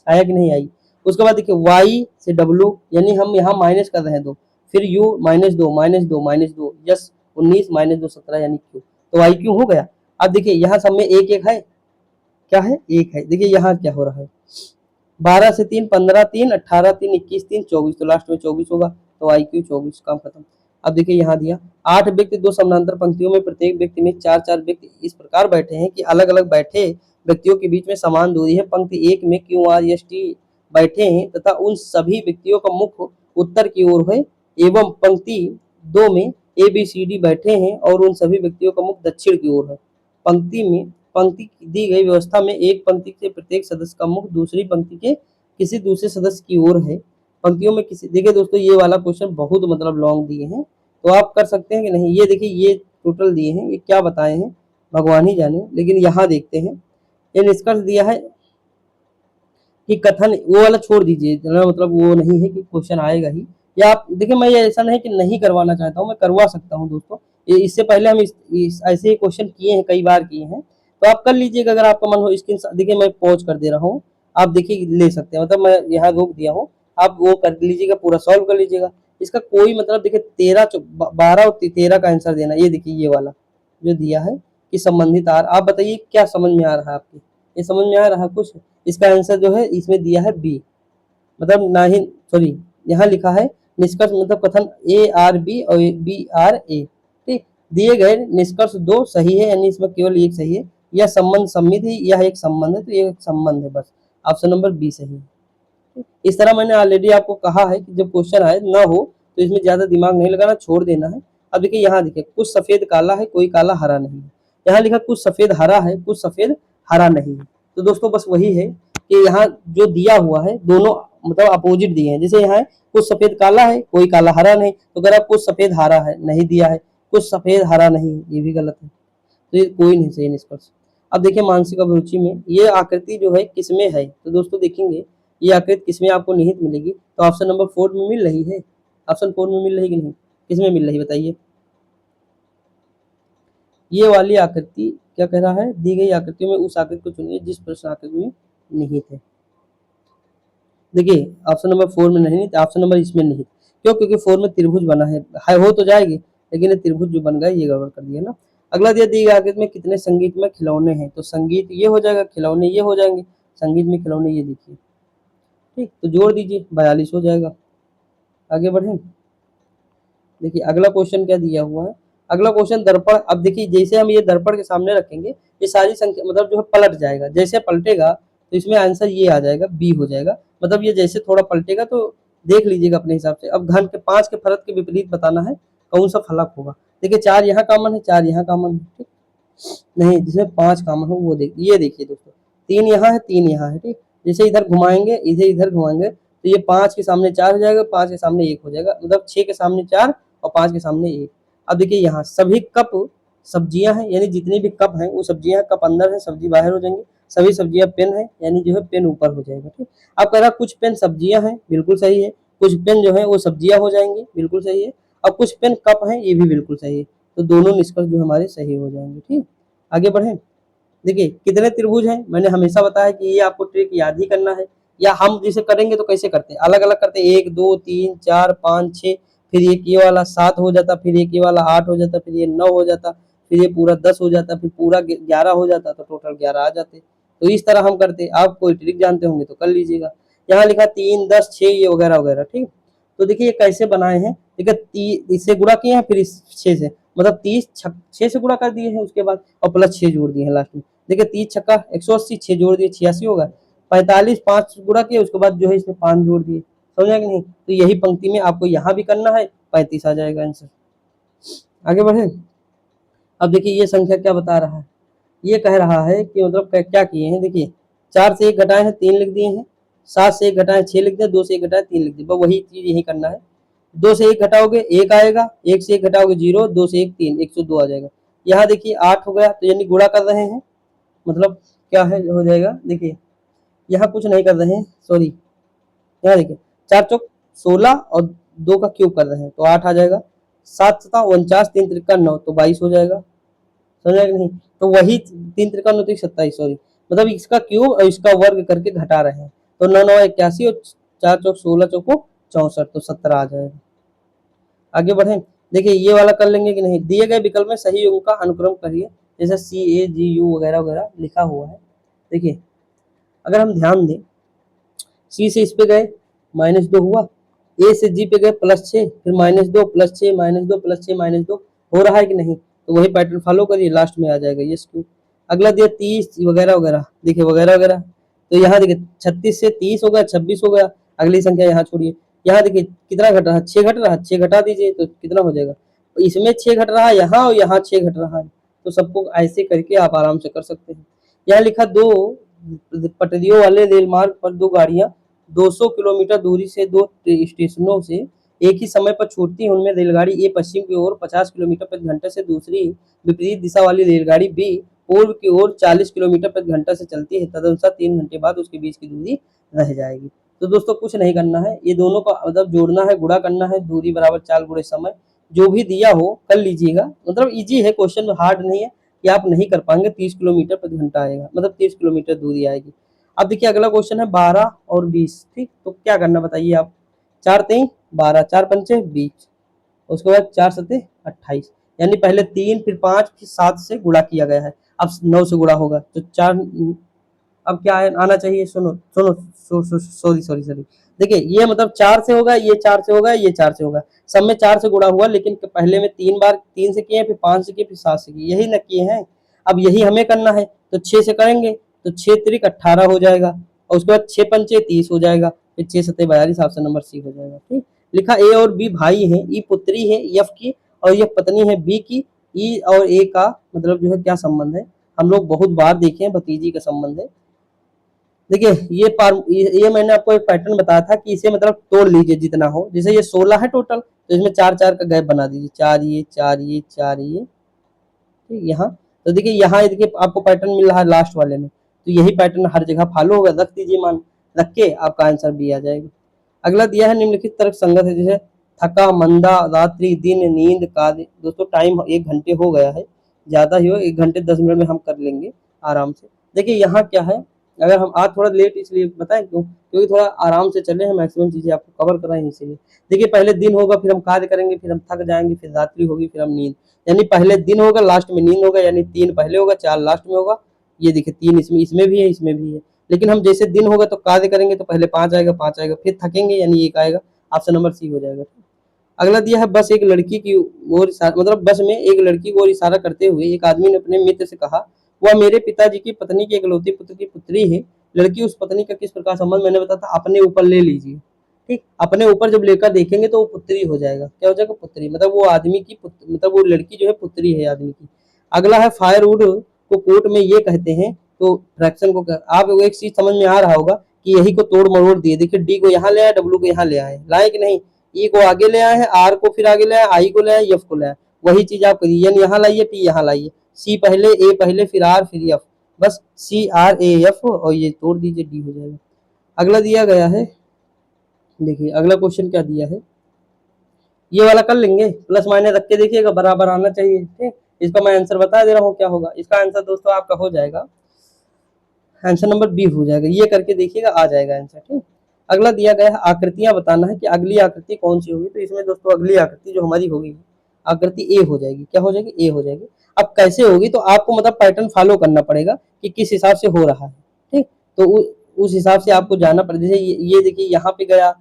आया कि नहीं आई। उसके बाद देखिए y से w यानी हम यहाँ माइनस कर रहे हैं 2, फिर u -2 -2 -2 यस 19 -2 17 यानी q, तो y क्यों हो गया। अब देखिए यहाँ सब में एक एक है, क्या है एक है। देखिए यहाँ क्या हो रहा है 12 से 3 15 3 18 3 21 3 24, तो लास्ट में 24 होगा, तो आई क्यू 24, काम खत्म। अब देखिए यहाँ दिया 8 व्यक्ति 2 समानांतर पंक्तियों में प्रत्येक व्यक्ति में 4 4 व्यक्ति इस प्रकार बैठे हैं कि अलग अलग बैठे व्यक्तियों के बीच में समान दूरी है। पंक्ति 1 में क्यू आर एस टी बैठे हैं तथा उन सभी व्यक्तियों का मुख उत्तर की ओर है, एवं पंक्ति 2 में ए बी सी डी बैठे हैं और उन सभी व्यक्तियों का मुख दक्षिण की ओर है। पंक्ति की दी गई व्यवस्था में एक पंक्ति के प्रत्येक सदस्य का मुख दूसरी पंक्ति के किसी दूसरे सदस्य की ओर है। पंक्तियों में किसी, देखिए दोस्तों ये वाला क्वेश्चन बहुत मतलब लॉन्ग दिए हैं, तो आप कर सकते हैं कि नहीं। ये देखिए ये टोटल दिए हैं, ये क्या बताए हैं भगवान ही जाने, लेकिन यहाँ देखते हैं ये निष्कर्ष दिया है कि कथन, वो वाला छोड़ दीजिए, मतलब वो नहीं है कि क्वेश्चन आएगा ही, या आप देखिए मैं ये ऐसा नहीं कि नहीं करवाना चाहता हूँ, मैं करवा सकता हूँ दोस्तों। इससे पहले हम ऐसे क्वेश्चन किए हैं, कई बार किए हैं, तो आप कर लीजिएगा अगर आपका मन हो। स्क्रीन देखिए मैं पॉज कर दे रहा हूँ, आप देखिए ले सकते हैं, मतलब मैं यहाँ रोक दिया हूँ, आप वो कर लीजिएगा, पूरा सॉल्व कर लीजिएगा। इसका कोई मतलब देखिए 12 और 13 का आंसर देना। ये देखिए ये वाला जो दिया है कि संबंधित आर, आप बताइए क्या समझ में आ रहा है आपके, ये समझ में आ रहा है कुछ। इसका आंसर जो है इसमें दिया है बी, मतलब ना ही सॉरी यहाँ लिखा है निष्कर्ष मतलब कथन ए आर बी और बी आर ए, ठीक, दिए गए निष्कर्ष 2 सही है, यानी इसमें केवल एक सही है। यह संबंध सम्मित है, यह एक संबंध है, तो ये एक संबंध है, बस ऑप्शन नंबर बी सही है। इस तरह मैंने ऑलरेडी आपको कहा है कि जब क्वेश्चन आए ना हो तो इसमें ज्यादा दिमाग नहीं लगाना, छोड़ देना है। अब देखिए यहाँ देखिए कुछ सफेद काला है, कोई काला हरा नहीं है। यहाँ लिखा कुछ सफेद हरा है, कुछ सफेद हरा नहीं है, तो दोस्तों बस वही है कि यहाँ जो दिया हुआ है दोनों मतलब अपोजिट दिए हैं। जैसे यहाँ कुछ सफेद काला है, कोई काला हरा नहीं, तो अगर आप कुछ सफेद हरा है नहीं दिया है, कुछ सफेद हरा नहीं, ये भी गलत है, तो ये कोई नहीं सही निष्कर्ष। अब देखिए मानसिक अभिरुचि में ये आकृति जो है किसमें है, तो दोस्तों देखेंगे ये आकृति किसमें आपको निहित मिलेगी, तो ऑप्शन नंबर 4 में मिल रही है। ऑप्शन 4 में मिल रही कि नहीं, किसमें मिल रही बताइए। ये वाली आकृति क्या कह रहा है, दी गई आकृतियों में उस आकृति को चुनिए जिस प्रश्न आकृति में निहित है। देखिए ऑप्शन नंबर 4 में नहीं, ऑप्शन नंबर इसमें निहित, क्यों, क्योंकि 4 में त्रिभुज बना है, हो तो जाएगी लेकिन त्रिभुज जो बन गया ये गड़बड़ कर दिया ना। अगला दिया दी गई आकृति में कितने संगीत में खिलौने हैं, तो संगीत ये हो जाएगा, खिलौने ये हो जाएंगे, संगीत में खिलौने ये देखिए, ठीक, तो जोड़ दीजिए 42 हो जाएगा। आगे बढ़े, देखिए अगला क्वेश्चन क्या दिया हुआ है। अगला क्वेश्चन दर्पण, अब देखिए जैसे हम ये दर्पण के सामने रखेंगे ये सारी संख्या मतलब जो है पलट जाएगा, जैसे पलटेगा तो इसमें आंसर ये आ जाएगा, बी हो जाएगा। मतलब ये जैसे थोड़ा पलटेगा तो देख लीजिएगा अपने हिसाब से। अब घन के 5 के फरक के विपरीत बताना है कौन सा फलक होगा। देखिए 4 यहाँ कॉमन है, 4 यहाँ कॉमन है, ठीक। नहीं, जिसमें 5 कॉमन हो वो ये देखिए दोस्तों, 3 यहाँ है, 3 यहाँ है, ठीक। जैसे इधर घुमाएंगे, इधर घुमाएंगे तो ये 5 के सामने 4 हो जाएगा, 5 के सामने 1 हो जाएगा, मतलब 6 के सामने 4 और 5 के सामने 1। अब देखिए यहाँ सभी कप सब्जियां हैं, यानी जितनी भी कप हैं वो सब्जियां, कप अंदर है सब्जी बाहर हो जाएंगी। सभी सब्जियां पेन है, यानी जो है पेन ऊपर हो जाएगा, ठीक। अब कह रहा कुछ पेन सब्जियां हैं, बिल्कुल सही है। कुछ पेन जो है वो सब्जियां हो जाएंगी, बिल्कुल सही है। और कुछ पेन कप हैं, ये भी बिल्कुल सही है। तो दोनों निष्कर्ष जो हमारे सही हो जाएंगे, ठीक। आगे बढ़े। देखिए कितने त्रिभुज हैं, मैंने हमेशा बताया कि ये आपको ट्रिक याद ही करना है। या हम जिसे करेंगे तो कैसे करते हैं, अलग अलग करते हैं, 1 2 3 4 5 6, फिर एक ये वाला 7 हो जाता, फिर एक ये वाला 8 हो जाता, फिर ये 9 हो जाता, फिर ये पूरा 10 हो जाता, फिर पूरा 11 हो जाता, तो टोटल 11 आ जाते। तो इस तरह हम करते। आप कोई ट्रिक जानते होंगे तो कर लीजिएगा। यहाँ लिखा 3 10 6 ये वगैरह वगैरह, ठीक। तो देखिए ये कैसे बनाए हैं, देखिए इससे गुणा किए हैं, फिर इस 6 से, मतलब 30 6 से गुणा कर दिए हैं उसके बाद, और प्लस 6 जोड़ दिए हैं लास्ट में। देखिए 30 छक्का 180, 6 जोड़ दिए 86 होगा। 45 5 गुणा किए, उसके बाद जो है इसमें 5 जोड़ दिए, समझा कि नहीं। तो यही पंक्ति में आपको यहाँ भी करना है, 35 आ जाएगा आंसर। आगे बढ़े। अब देखिए ये संख्या क्या बता रहा है, ये कह रहा है कि मतलब क्या किए हैं, देखिए 4 से 1 घटाए हैं 3 लिख दिए हैं, 7 से 1 घटाए 6 लिख दिया, 2 से 1 घटाए 3 लिख दिया, बस वही चीज यही करना है। 2 से 1 घटाओगे 1 आएगा, 1 से 1 घटाओगे 0, 2 से 1 3, 102 आ जाएगा। यहाँ देखिए 8 हो गया, तो यानी गुणा कर रहे हैं, मतलब क्या है हो जाएगा। देखिए यहाँ कुछ नहीं कर रहे हैं, सॉरी, यहाँ देखिए 4 चौक 16 और 2 का क्यूब कर रहे हैं तो 8 आ जाएगा। 7 सता 49, 3 त्रिका 9, तो 22 हो जाएगा, समझा कि नहीं। तो वही 3 त्रिका 9 27, सॉरी, मतलब इसका क्यूब और इसका वर्ग करके घटा रहे हैं। तो 9 9 81 और 4 चौक 16 चौको 64, तो 17 आ जाएगा। आगे बढ़े। देखिए ये वाला कर लेंगे कि नहीं, दिए गए विकल्प में सही अंक का अनुक्रम करिए, जैसे CAGU वगैरह वगैरह लिखा हुआ है। देखिए अगर हम ध्यान दें, सी से इस पे गए -2 हुआ, ए से जी पे गए +6, फिर -2 +6 -2 +6 -2, हो रहा है कि नहीं। तो वही पैटर्न फॉलो करिए, लास्ट में आ जाएगा ये स्क्यू। अगला दिया 30 वगैरह वगैरह, देखिए वगैरह वगैरह। तो यहाँ देखिए 36 से 30 हो गया, 26 हो गया। अगली संख्या यहाँ छोड़िए, यहाँ देखिए कितना घट रहा है, 6 घट रहा है, 6 घटा दीजिए तो कितना हो जाएगा। तो इसमें 6 घट रहा है यहाँ, और यहाँ 6 घट रहा है, तो सबको ऐसे करके आप आराम से कर सकते हैं। यहाँ लिखा 2 पटरियों वाले रेलमार्ग पर 2 गाड़ियां 200 किलोमीटर दूरी से 2 स्टेशनों से एक ही समय पर छूटती है। उनमें रेलगाड़ी ए पश्चिम की ओर 50 किलोमीटर प्रति घंटे से, दूसरी विपरीत दिशा वाली रेलगाड़ी बी पूर्व की ओर 40 किलोमीटर प्रति घंटा से चलती है। तदनुसार 3 घंटे बाद उसके बीच की दूरी रह जाएगी। तो दोस्तों कुछ नहीं करना है, ये दोनों का मतलब जोड़ना है, गुणा करना है, दूरी बराबर 4 गुणे समय, जो भी दिया हो कर लीजिएगा। मतलब इजी है, क्वेश्चन हार्ड नहीं है कि आप नहीं कर पाएंगे। 30 किलोमीटर प्रति घंटा आएगा, मतलब 30 किलोमीटर दूरी आएगी। अब देखिए अगला क्वेश्चन है 12 और 20, ठीक। तो क्या करना बताइए आप, 4 3 12, 4 पंचे 20, उसके बाद 4 सते 28, यानी पहले 3 फिर 5 फिर 7 से गुणा किया गया है, अब 9 से गुणा होगा तो 4। अब क्या है आना चाहिए, सुनो सुनो, सॉरी सॉरी सॉरी, देखिए ये मतलब 4 से होगा, ये 4 से होगा, ये 4 से होगा, सब में 4 से गुणा हुआ, लेकिन पहले में 3 बार 3 से किए, फिर 5 से किए, फिर 7 से किए, यही न किए हैं। अब यही हमें करना है, तो 6 से करेंगे तो 6 त्रिक 18 हो जाएगा, और उसके बाद 6 पंचे 30 हो जाएगा, फिर 6 सते 42, ऑप्शन नंबर सी हो जाएगा, ठीक। लिखा ए और बी भाई है, ई पुत्री है एफ की, और यह पत्नी है बी की। ई और ए का मतलब जो है क्या संबंध है, हम लोग बहुत बार देखे हैं, भतीजी का संबंध है। देखिए ये मैंने आपको एक पैटर्न बताया था कि इसे मतलब तोड़ लीजिए जितना हो, जैसे ये 16 है टोटल, तो इसमें 4 4 का गैप बना दीजिए, 4 ये 4 ये 4 ये, ठीक। यहाँ तो देखिए यहाँ देखिए आपको पैटर्न मिल रहा है लास्ट वाले में, तो यही पैटर्न हर जगह फॉलो होगा, रख दीजिए मान, रख के आपका आंसर भी आ जाएगा। अगला दिया है निम्नलिखित तर्क संगत है, जैसे थका मंदा रात्रि दिन नींद कार्य। दोस्तों टाइम 1 घंटे हो गया है, ज्यादा ही हो, 1 घंटे 10 मिनट में हम कर लेंगे आराम से। देखिए यहाँ क्या है, अगर हम आज थोड़ा लेट इसलिए बताएं क्यों, क्योंकि थोड़ा आराम से चले हैं, मैक्सिमम चीजें आपको कवर कराएं इसीलिए। देखिए पहले दिन होगा, फिर हम कार्य करेंगे, फिर हम थक जाएंगे, फिर रात्रि होगी, फिर हम नींद, यानी पहले दिन होगा लास्ट में नींद होगा, यानी 3 पहले होगा 4 लास्ट में होगा। ये देखिए 3 इसमें भी है, इसमें भी है। लेकिन हम जैसे दिन होगा तो कार्य करेंगे तो पहले 5 आएगा, 5 आएगा, फिर थकेंगे यानी 1 आएगा, ऑप्शन नंबर सी हो जाएगा। अगला दिया है बस एक लड़की की ओर मतलब बस में एक लड़की को इशारा करते हुए एक आदमी ने अपने मित्र से कहा, वह मेरे पिताजी की पत्नी के इकलौते पुत्र की पुत्री है, लड़की उस पत्नी का किस प्रकार संबंध, मैंने बताया था अपने ऊपर ले लीजिए। ठीक, अपने ऊपर जब लेकर देखेंगे तो वो पुत्री हो जाएगा। क्या हो जाएगा? पुत्री, मतलब वो आदमी की मतलब वो लड़की जो है पुत्री है आदमी की। अगला है फायरवुड को कोर्ट में ये कहते हैं, तो फ्रैक्शन को आप एक चीज समझ में आ रहा होगा कि यही को तोड़ मरोड़ दिए। देखिए डी को यहाँ ले आए, डब्ल्यू को यहाँ ले आए, लाए कि नहीं, ई को आगे ले आए हैं, आर को फिर आगे ले आए, आई को ले आए, एफ को ले आए। वही चीज आप करिए, एन यहाँ लाइए, टी यहाँ लाइए, सी पहले, ए पहले, फिर आर, फिर एफ, बस सी आर ए एफ, और ये तोड़ दीजिए, डी हो जाएगा। अगला दिया गया है, देखिए अगला क्वेश्चन क्या दिया है, ये वाला कर लेंगे, प्लस माइनस रख के देखिएगा, बराबर आना चाहिए। ठीक, इसका मैं आंसर बता दे रहा हूँ क्या होगा। इसका आंसर दोस्तों आपका हो जाएगा, आंसर नंबर बी हो जाएगा। ये करके देखिएगा, आ जाएगा आंसर। ठीक, अगला दिया गया है आकृतियां बताना है कि अगली आकृति कौन सी होगी। तो इसमें दोस्तों अगली आकृति जो हमारी होगी, आकृति ए हो जाएगी। क्या हो जाएगी? ए हो जाएगी। अब कैसे होगी, तो आपको मतलब पैटर्न फॉलो करना पड़ेगा कि किस हिसाब से हो रहा है। ठीक, तो उस हिसाब से आपको जाना पड़ेगा। जैसे ये देखिए यहाँ पे गया,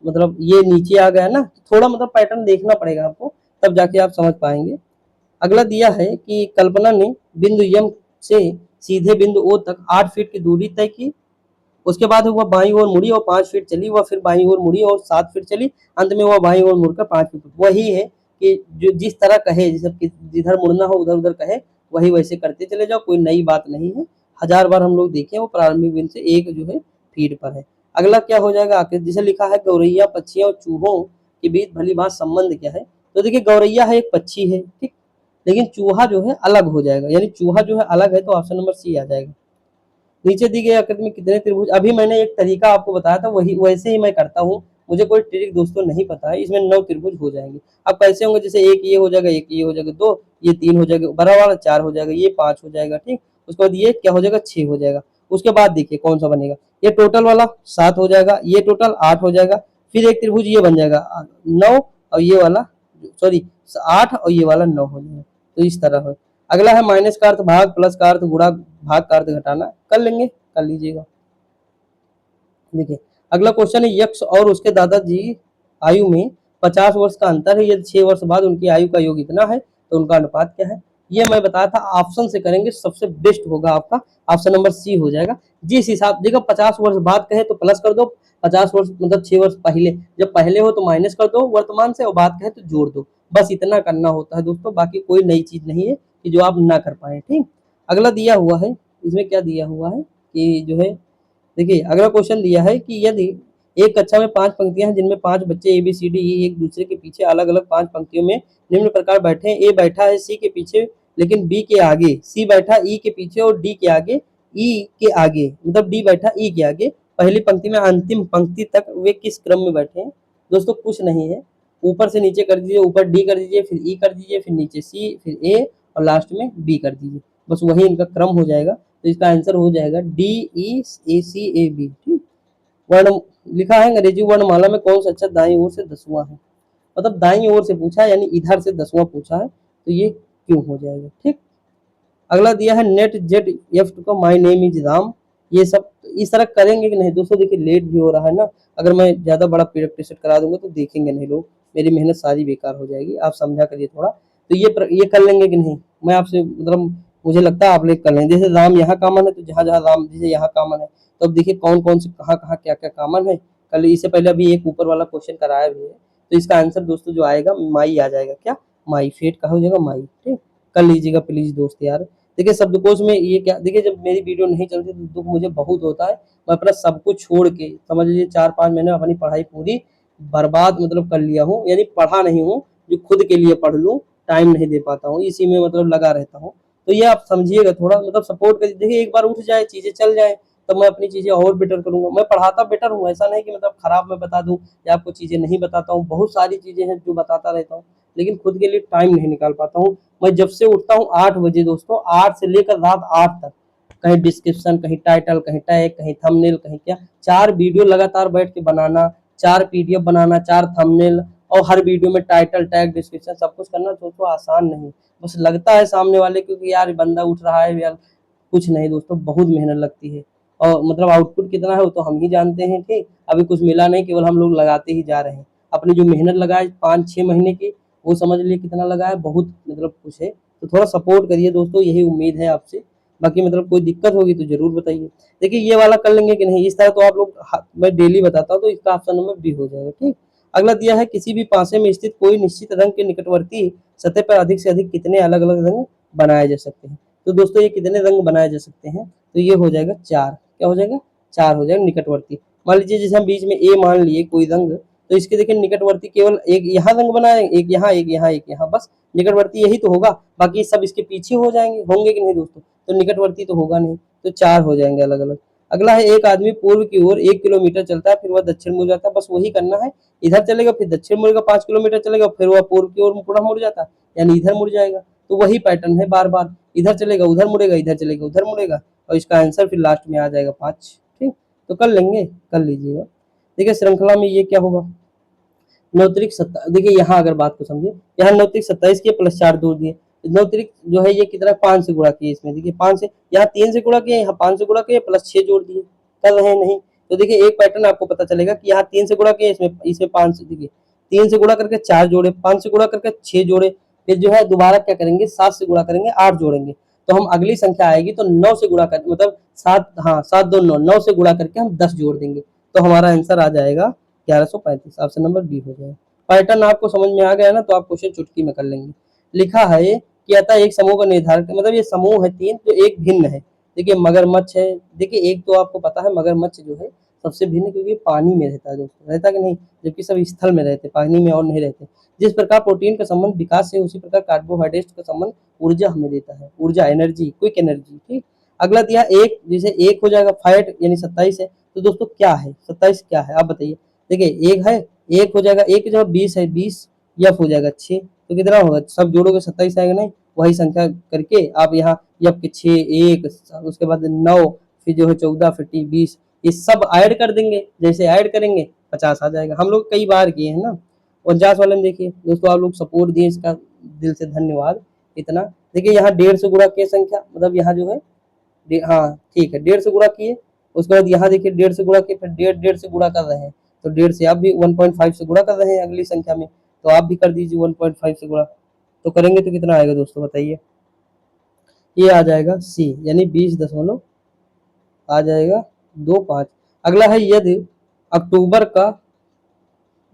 मतलब ये नीचे आ गया ना, थोड़ा मतलब पैटर्न देखना पड़ेगा आपको, तब जाके आप समझ पाएंगे। अगला दिया है कि कल्पना ने बिंदु यम से सीधे बिंदु ओ तक 8 फीट की दूरी तय की। उसके बाद वह बाईं ओर मुड़ी और 5 फीट चली, वह फिर बाईं ओर मुड़ी और 7 फीट चली, अंत में वह बाईं ओर मुड़कर 5 फीट। वही है कि जो जिस तरह कहे, जैसे जिधर मुड़ना हो उधर उधर कहे, वही वैसे करते चले जाओ, कोई नई बात नहीं है। 1000 बार हम लोग देखे, वो प्रारंभिक बिंदु से एक जो है फीट पर है। अगला क्या हो जाएगा, आखिर जिसे लिखा है गौरैया पक्षियों और चूहों के बीच भली बात संबंध क्या है। तो देखिए गौरैया है, एक पक्षी है, ठीक, लेकिन चूहा जो है अलग हो जाएगा, यानी चूहा जो है अलग है, तो ऑप्शन नंबर सी आ जाएगा। नीचे दी गई आकृति में कितने त्रिभुज, अभी मैंने एक तरीका आपको बताया था, वही वैसे ही मैं करता हूँ, मुझे कोई ट्रिक दोस्तों नहीं पता है। इसमें 9 त्रिभुज हो जाएंगे। अब कैसे होंगे, जैसे एक ये हो जाएगा, एक ये हो जाएगा, 2 ये 3 हो जाएगा, बड़ा वाला 4 हो जाएगा, ये 5 हो जाएगा। ठीक, उसके बाद ये क्या हो जाएगा, 6 हो जाएगा। उसके बाद देखिए कौन सा बनेगा, ये टोटल वाला 7 हो जाएगा, ये टोटल 8 हो जाएगा, फिर एक त्रिभुज ये बन जाएगा 9, और ये वाला सॉरी 8, और ये वाला 9 हो जाएगा। तो इस तरह है। अगला है माइनस का अर्थ भाग, प्लस का अर्थ गुणा, भाग का अर्थ घटाना। कर लेंगे, कर लीजिएगा। देखिए अगला क्वेश्चन है, यक्ष और उसके दादाजी आयु में 50 वर्ष का अंतर है, यदि 6 वर्ष बाद उनकी आयु का योग इतना है तो उनका अनुपात क्या है। ये मैं बताया था, ऑप्शन से करेंगे सबसे बेस्ट होगा आपका, ऑप्शन नंबर सी हो जाएगा। जिस हिसाब देखो 50 वर्ष बाद कहे तो प्लस कर दो, 50 वर्ष मतलब 6 वर्ष पहले, जब पहले हो तो माइनस कर दो वर्तमान से, और बात कहे तो जोड़ दो। बस इतना करना होता है दोस्तों, बाकी कोई नई चीज नहीं है कि जो आप ना कर पाए। ठीक, अगला दिया हुआ है, इसमें क्या दिया हुआ है कि जो है, देखिए अगला क्वेश्चन दिया है कि यदि एक कक्षा में 5 पंक्तियां हैं जिनमें 5 बच्चे ए बी सी डी ई एक दूसरे के पीछे अलग अलग 5 पंक्तियों में निम्न प्रकार बैठे हैं। ए बैठा है सी के पीछे लेकिन बी के आगे, सी बैठा ई के पीछे और डी के आगे, ई के आगे, मतलब डी बैठा ई के आगे, पहली पंक्ति में अंतिम पंक्ति तक वे किस क्रम में बैठे हैं। दोस्तों कुछ नहीं है, ऊपर से नीचे कर दीजिए, ऊपर डी कर दीजिए, फिर ई कर दीजिए, फिर नीचे सी, फिर ए, और लास्ट में बी कर दीजिए। बस वही इनका क्रम हो जाएगा। तो इसका आंसर हो जाएगा D E A C A B. ठीक, वर्ण लिखा है अंग्रेजी वर्णमाला में कौन सा अक्षर दाईं ओर से 10वां है, मतलब दाईं ओर से पूछा है, यानी इधर से 10वां पूछा है, तो ये क्यों हो जाएगा। ठीक, अगला दिया है नेट जेड एफ को माय नेम इज राम। ये सब इस तरह करेंगे कि नहीं दोस्तों, देखिए लेट भी हो रहा है ना, अगर मैं ज्यादा बड़ा प्रेजेंटेशन करा दूंगा तो देखेंगे नहीं लोग, मेरी मेहनत सारी बेकार हो जाएगी। आप समझा करिए थोड़ा। तो ये कर लेंगे कि नहीं, मैं आपसे मतलब मुझे लगता है आप लोग कर लेंगे। जैसे राम यहाँ कॉमन है, तो जहाँ जहाँ राम जैसे यहाँ कॉमन है, तो अब देखिए कौन कौन से कहाँ कहाँ क्या क्या कॉमन है। कल इससे पहले अभी एक ऊपर वाला क्वेश्चन कराया भी है, तो इसका आंसर दोस्तों जो आएगा माई आ जाएगा। क्या माई, फेट का हो जाएगा माई। ठीक, कर लीजिएगा प्लीज दोस्त यार। देखिए शब्दकोश में ये क्या, देखिए जब मेरी वीडियो नहीं चलती तो दुख मुझे बहुत होता है। मैं अपना सब कुछ छोड़ के समझ लीजिए 4-5 महीने अपनी पढ़ाई पूरी बर्बाद मतलब कर लिया हूँ, यानी पढ़ा नहीं हूँ, जो खुद के लिए पढ़ लूँ टाइम नहीं दे पाता हूँ, इसी में मतलब लगा रहता हूँ। तो ये आप समझिएगा थोड़ा, मतलब सपोर्ट कर देखिए, एक बार उठ जाए चीजें चल जाए तब मैं अपनी चीजें और बेटर करूंगा। मैं पढ़ाता बेटर हूँ, ऐसा नहीं कि मतलब खराब मैं बता दूं या आपको चीजें नहीं बताता हूँ, बहुत सारी चीजें हैं जो बताता रहता हूँ, लेकिन खुद के लिए टाइम नहीं निकाल पाता हूँ। मैं जब से उठता हूँ 8 बजे दोस्तों, 8 से लेकर रात 8 तक, कहीं डिस्क्रिप्शन, कहीं टाइटल, कहीं टैग, कहीं थंबनेल, कहीं क्या, 4 वीडियो लगातार बैठ के बनाना, 4 पीडीएफ बनाना, 4 थंबनेल, और हर वीडियो में टाइटल टैग डिस्क्रिप्शन सब कुछ करना दोस्तों आसान नहीं। बस लगता है सामने वाले क्योंकि यार बंदा उठ रहा है यार, कुछ नहीं दोस्तों, बहुत मेहनत लगती है, और मतलब आउटपुट कितना है वो तो हम ही जानते हैं। ठीक, अभी कुछ मिला नहीं, केवल हम लोग लगाते ही जा रहे हैं। अपनी जो मेहनत लगाए 5-6 महीने की, वो समझ लिए कितना लगा है, बहुत मतलब कुछ है। तो थोड़ा सपोर्ट करिए दोस्तों, यही उम्मीद है आपसे। बाकी मतलब कोई दिक्कत होगी तो जरूर बताइए। देखिए ये वाला कर लेंगे कि नहीं, इस तरह तो आप लोग मैं डेली बताता हूँ, तो इसका ऑप्शन नंबर बी हो जाएगा। ठीक। अगला दिया है किसी भी पासे में स्थित कोई निश्चित रंग के निकटवर्ती सतह पर अधिक से अधिक कितने अलग अलग रंग बनाए जा सकते हैं। तो दोस्तों ये कितने रंग बनाए जा सकते हैं, तो ये हो जाएगा 4। क्या हो जाएगा, 4 हो जाएगा निकटवर्ती। मान लीजिए जैसे हम बीच में ए मान लिए कोई रंग, तो इसके देखिए निकटवर्ती केवल एक यहाँ रंग बनाए, एक यहाँ, एक यहाँ, एक यहाँ, बस निकटवर्ती यही तो होगा, बाकी सब इसके पीछे हो जाएंगे, होंगे कि नहीं दोस्तों, तो निकटवर्ती तो होगा नहीं, तो 4 हो जाएंगे अलग अलग। अगला है एक आदमी पूर्व की ओर 1 किलोमीटर चलता है, फिर वह दक्षिण मुड़ जाता है, बस वही करना है, इधर चलेगा फिर दक्षिण मुड़ेगा, 5 किलोमीटर चलेगा फिर वह पूर्व की ओर पूरा मुड़ जाता है, यानी इधर मुड़ जाएगा। तो वही पैटर्न है बार बार, इधर चलेगा उधर मुड़ेगा, इधर चलेगा उधर मुड़ेगा, और इसका आंसर फिर लास्ट में आ जाएगा 5। ठीक, तो कर लेंगे, कर लीजिएगा। देखिए श्रृंखला में ये क्या होगा, 9 सत्ता, देखिए यहाँ अगर बात को समझे, यहाँ 9 27 किए प्लस 4 जोड़ दिए, 9 जो है ये कितना 5 से गुणा किए, इसमें देखिए 5 से, यहाँ 3 से गुणा किए, यहाँ 5 से गुणा किए प्लस 6 जोड़ दिए, कर रहे हैं नहीं, तो देखिए एक पैटर्न आपको पता चलेगा कि यहाँ 3 से गुणा किए, इसमें इसमें 5 से, देखिए 3 से गुणा करके 4 जोड़े, 5 से गुणा करके 6 जोड़े, फिर जो है दोबारा क्या करेंगे 7 से गुणा करेंगे 8 जोड़ेंगे, तो हम अगली संख्या आएगी तो 9 से गुणा कर, मतलब 7, हाँ 7 2 9, 9 से गुणा करके हम 10 जोड़ देंगे, तो हमारा आंसर आ जाएगा 1135। ऑप्शन नंबर बी हो जाएगा। पैटर्न आपको समझ में आ गया ना, तो आप क्वेश्चन चुटकी में कर लेंगे। लिखा है कि अतः एक समूह का निर्धारण, मतलब ये समूह है 3 तो एक भिन्न है। देखिए मगरमच्छ है, देखिए एक तो आपको पता है मगरमच्छ जो है सबसे भिन्न, क्योंकि पानी में रहता है दोस्तों, रहता कि नहीं, जबकि सब स्थल में रहते, पानी में और नहीं रहते। जिस प्रकार प्रोटीन का संबंध विकास से, उसी प्रकार कार्बोहाइड्रेट का संबंध ऊर्जा हमें देता है, ऊर्जा, एनर्जी, क्विक एनर्जी। ठीक। अगला दिया एक, जैसे एक हो जाएगा फैट यानी 27 है, तो दोस्तों क्या है 27 क्या है आप बताइए। देखिए एक है, एक हो जाएगा, एक जो 20 है, 20 यफ हो जाएगा 6, तो कितना होगा, सब जोड़ोगे 27 आएगा नहीं, वही संख्या करके आप यहाँ यफ के 6, 1, उसके बाद 9, फिर जो है 14, फिर 20, ये सब ऐड कर देंगे, जैसे ऐड करेंगे 50 आ जाएगा। हम लोग कई बार किए हैं ना। 49 वाले में देखिए दोस्तों, आप लोग सपोर्ट दिए, इसका दिल से धन्यवाद। इतना देखिए यहाँ 1.5 से गुणा किए संख्या, मतलब यहाँ जो है हाँ ठीक है 1.5 से गुणा किए, उसके बाद यहाँ देखिए 1.5 से गुणा किए, फिर 1.5 से गुणा कर रहे हैं, तो 1.5 से आप भी 1.5 से गुणा कर रहे हैं अगली संख्या में, तो आप भी कर दीजिए 1.5 से गुणा, तो करेंगे तो कितना आएगा दोस्तों बताइए, ये आ जाएगा सी, यानी 20 आ जाएगा 25। अगला है यदि अक्टूबर का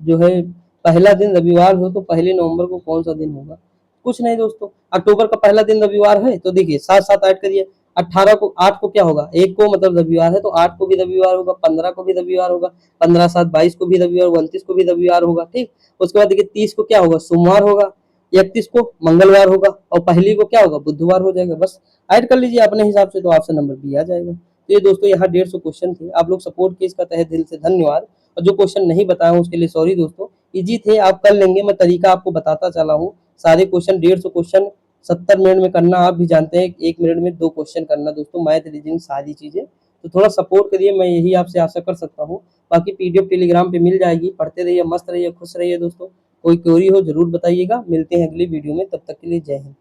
जो है पहला दिन रविवार हो तो 1 नवंबर को कौन सा दिन होगा। कुछ नहीं दोस्तों, अक्टूबर का पहला दिन रविवार है, तो देखिए 7 ऐड करिए, 18 को, 8 को क्या होगा, 1 को मतलब रविवार है तो 8 को भी रविवार होगा, 15 को भी रविवार होगा, 15 7 22 को भी रविवार, 29 को भी रविवार होगा। ठीक। उसके बाद देखिए 30 को क्या होगा, सोमवार होगा, 31 को मंगलवार होगा, और पहली को क्या होगा, बुधवार हो जाएगा। बस ऐड कर लीजिए अपने हिसाब से, तो ऑप्शन नंबर बी आ जाएगा। तो ये दोस्तों यहाँ 150 क्वेश्चन थे, आप लोग सपोर्ट किए, इसका तहे दिल से धन्यवाद। और जो क्वेश्चन नहीं बताया उसके लिए सॉरी दोस्तों, इजी थे, आप कर लेंगे, मैं तरीका आपको बताता चला हूँ। सारे क्वेश्चन 150 क्वेश्चन 70 मिनट में करना, आप भी जानते हैं 1 मिनट में 2 क्वेश्चन करना दोस्तों, मैथ रीजनिंग सारी चीजें, तो थोड़ा सपोर्ट करिए, मैं यही आपसे आशा कर सकता हूँ। बाकी पीडीएफ टेलीग्राम पे मिल जाएगी, पढ़ते रहिए, मस्त रहिए, खुश रहिए दोस्तों। कोई क्वेरी हो जरूर बताइएगा, मिलते हैं अगली वीडियो में, तब तक के लिए जय हिंद।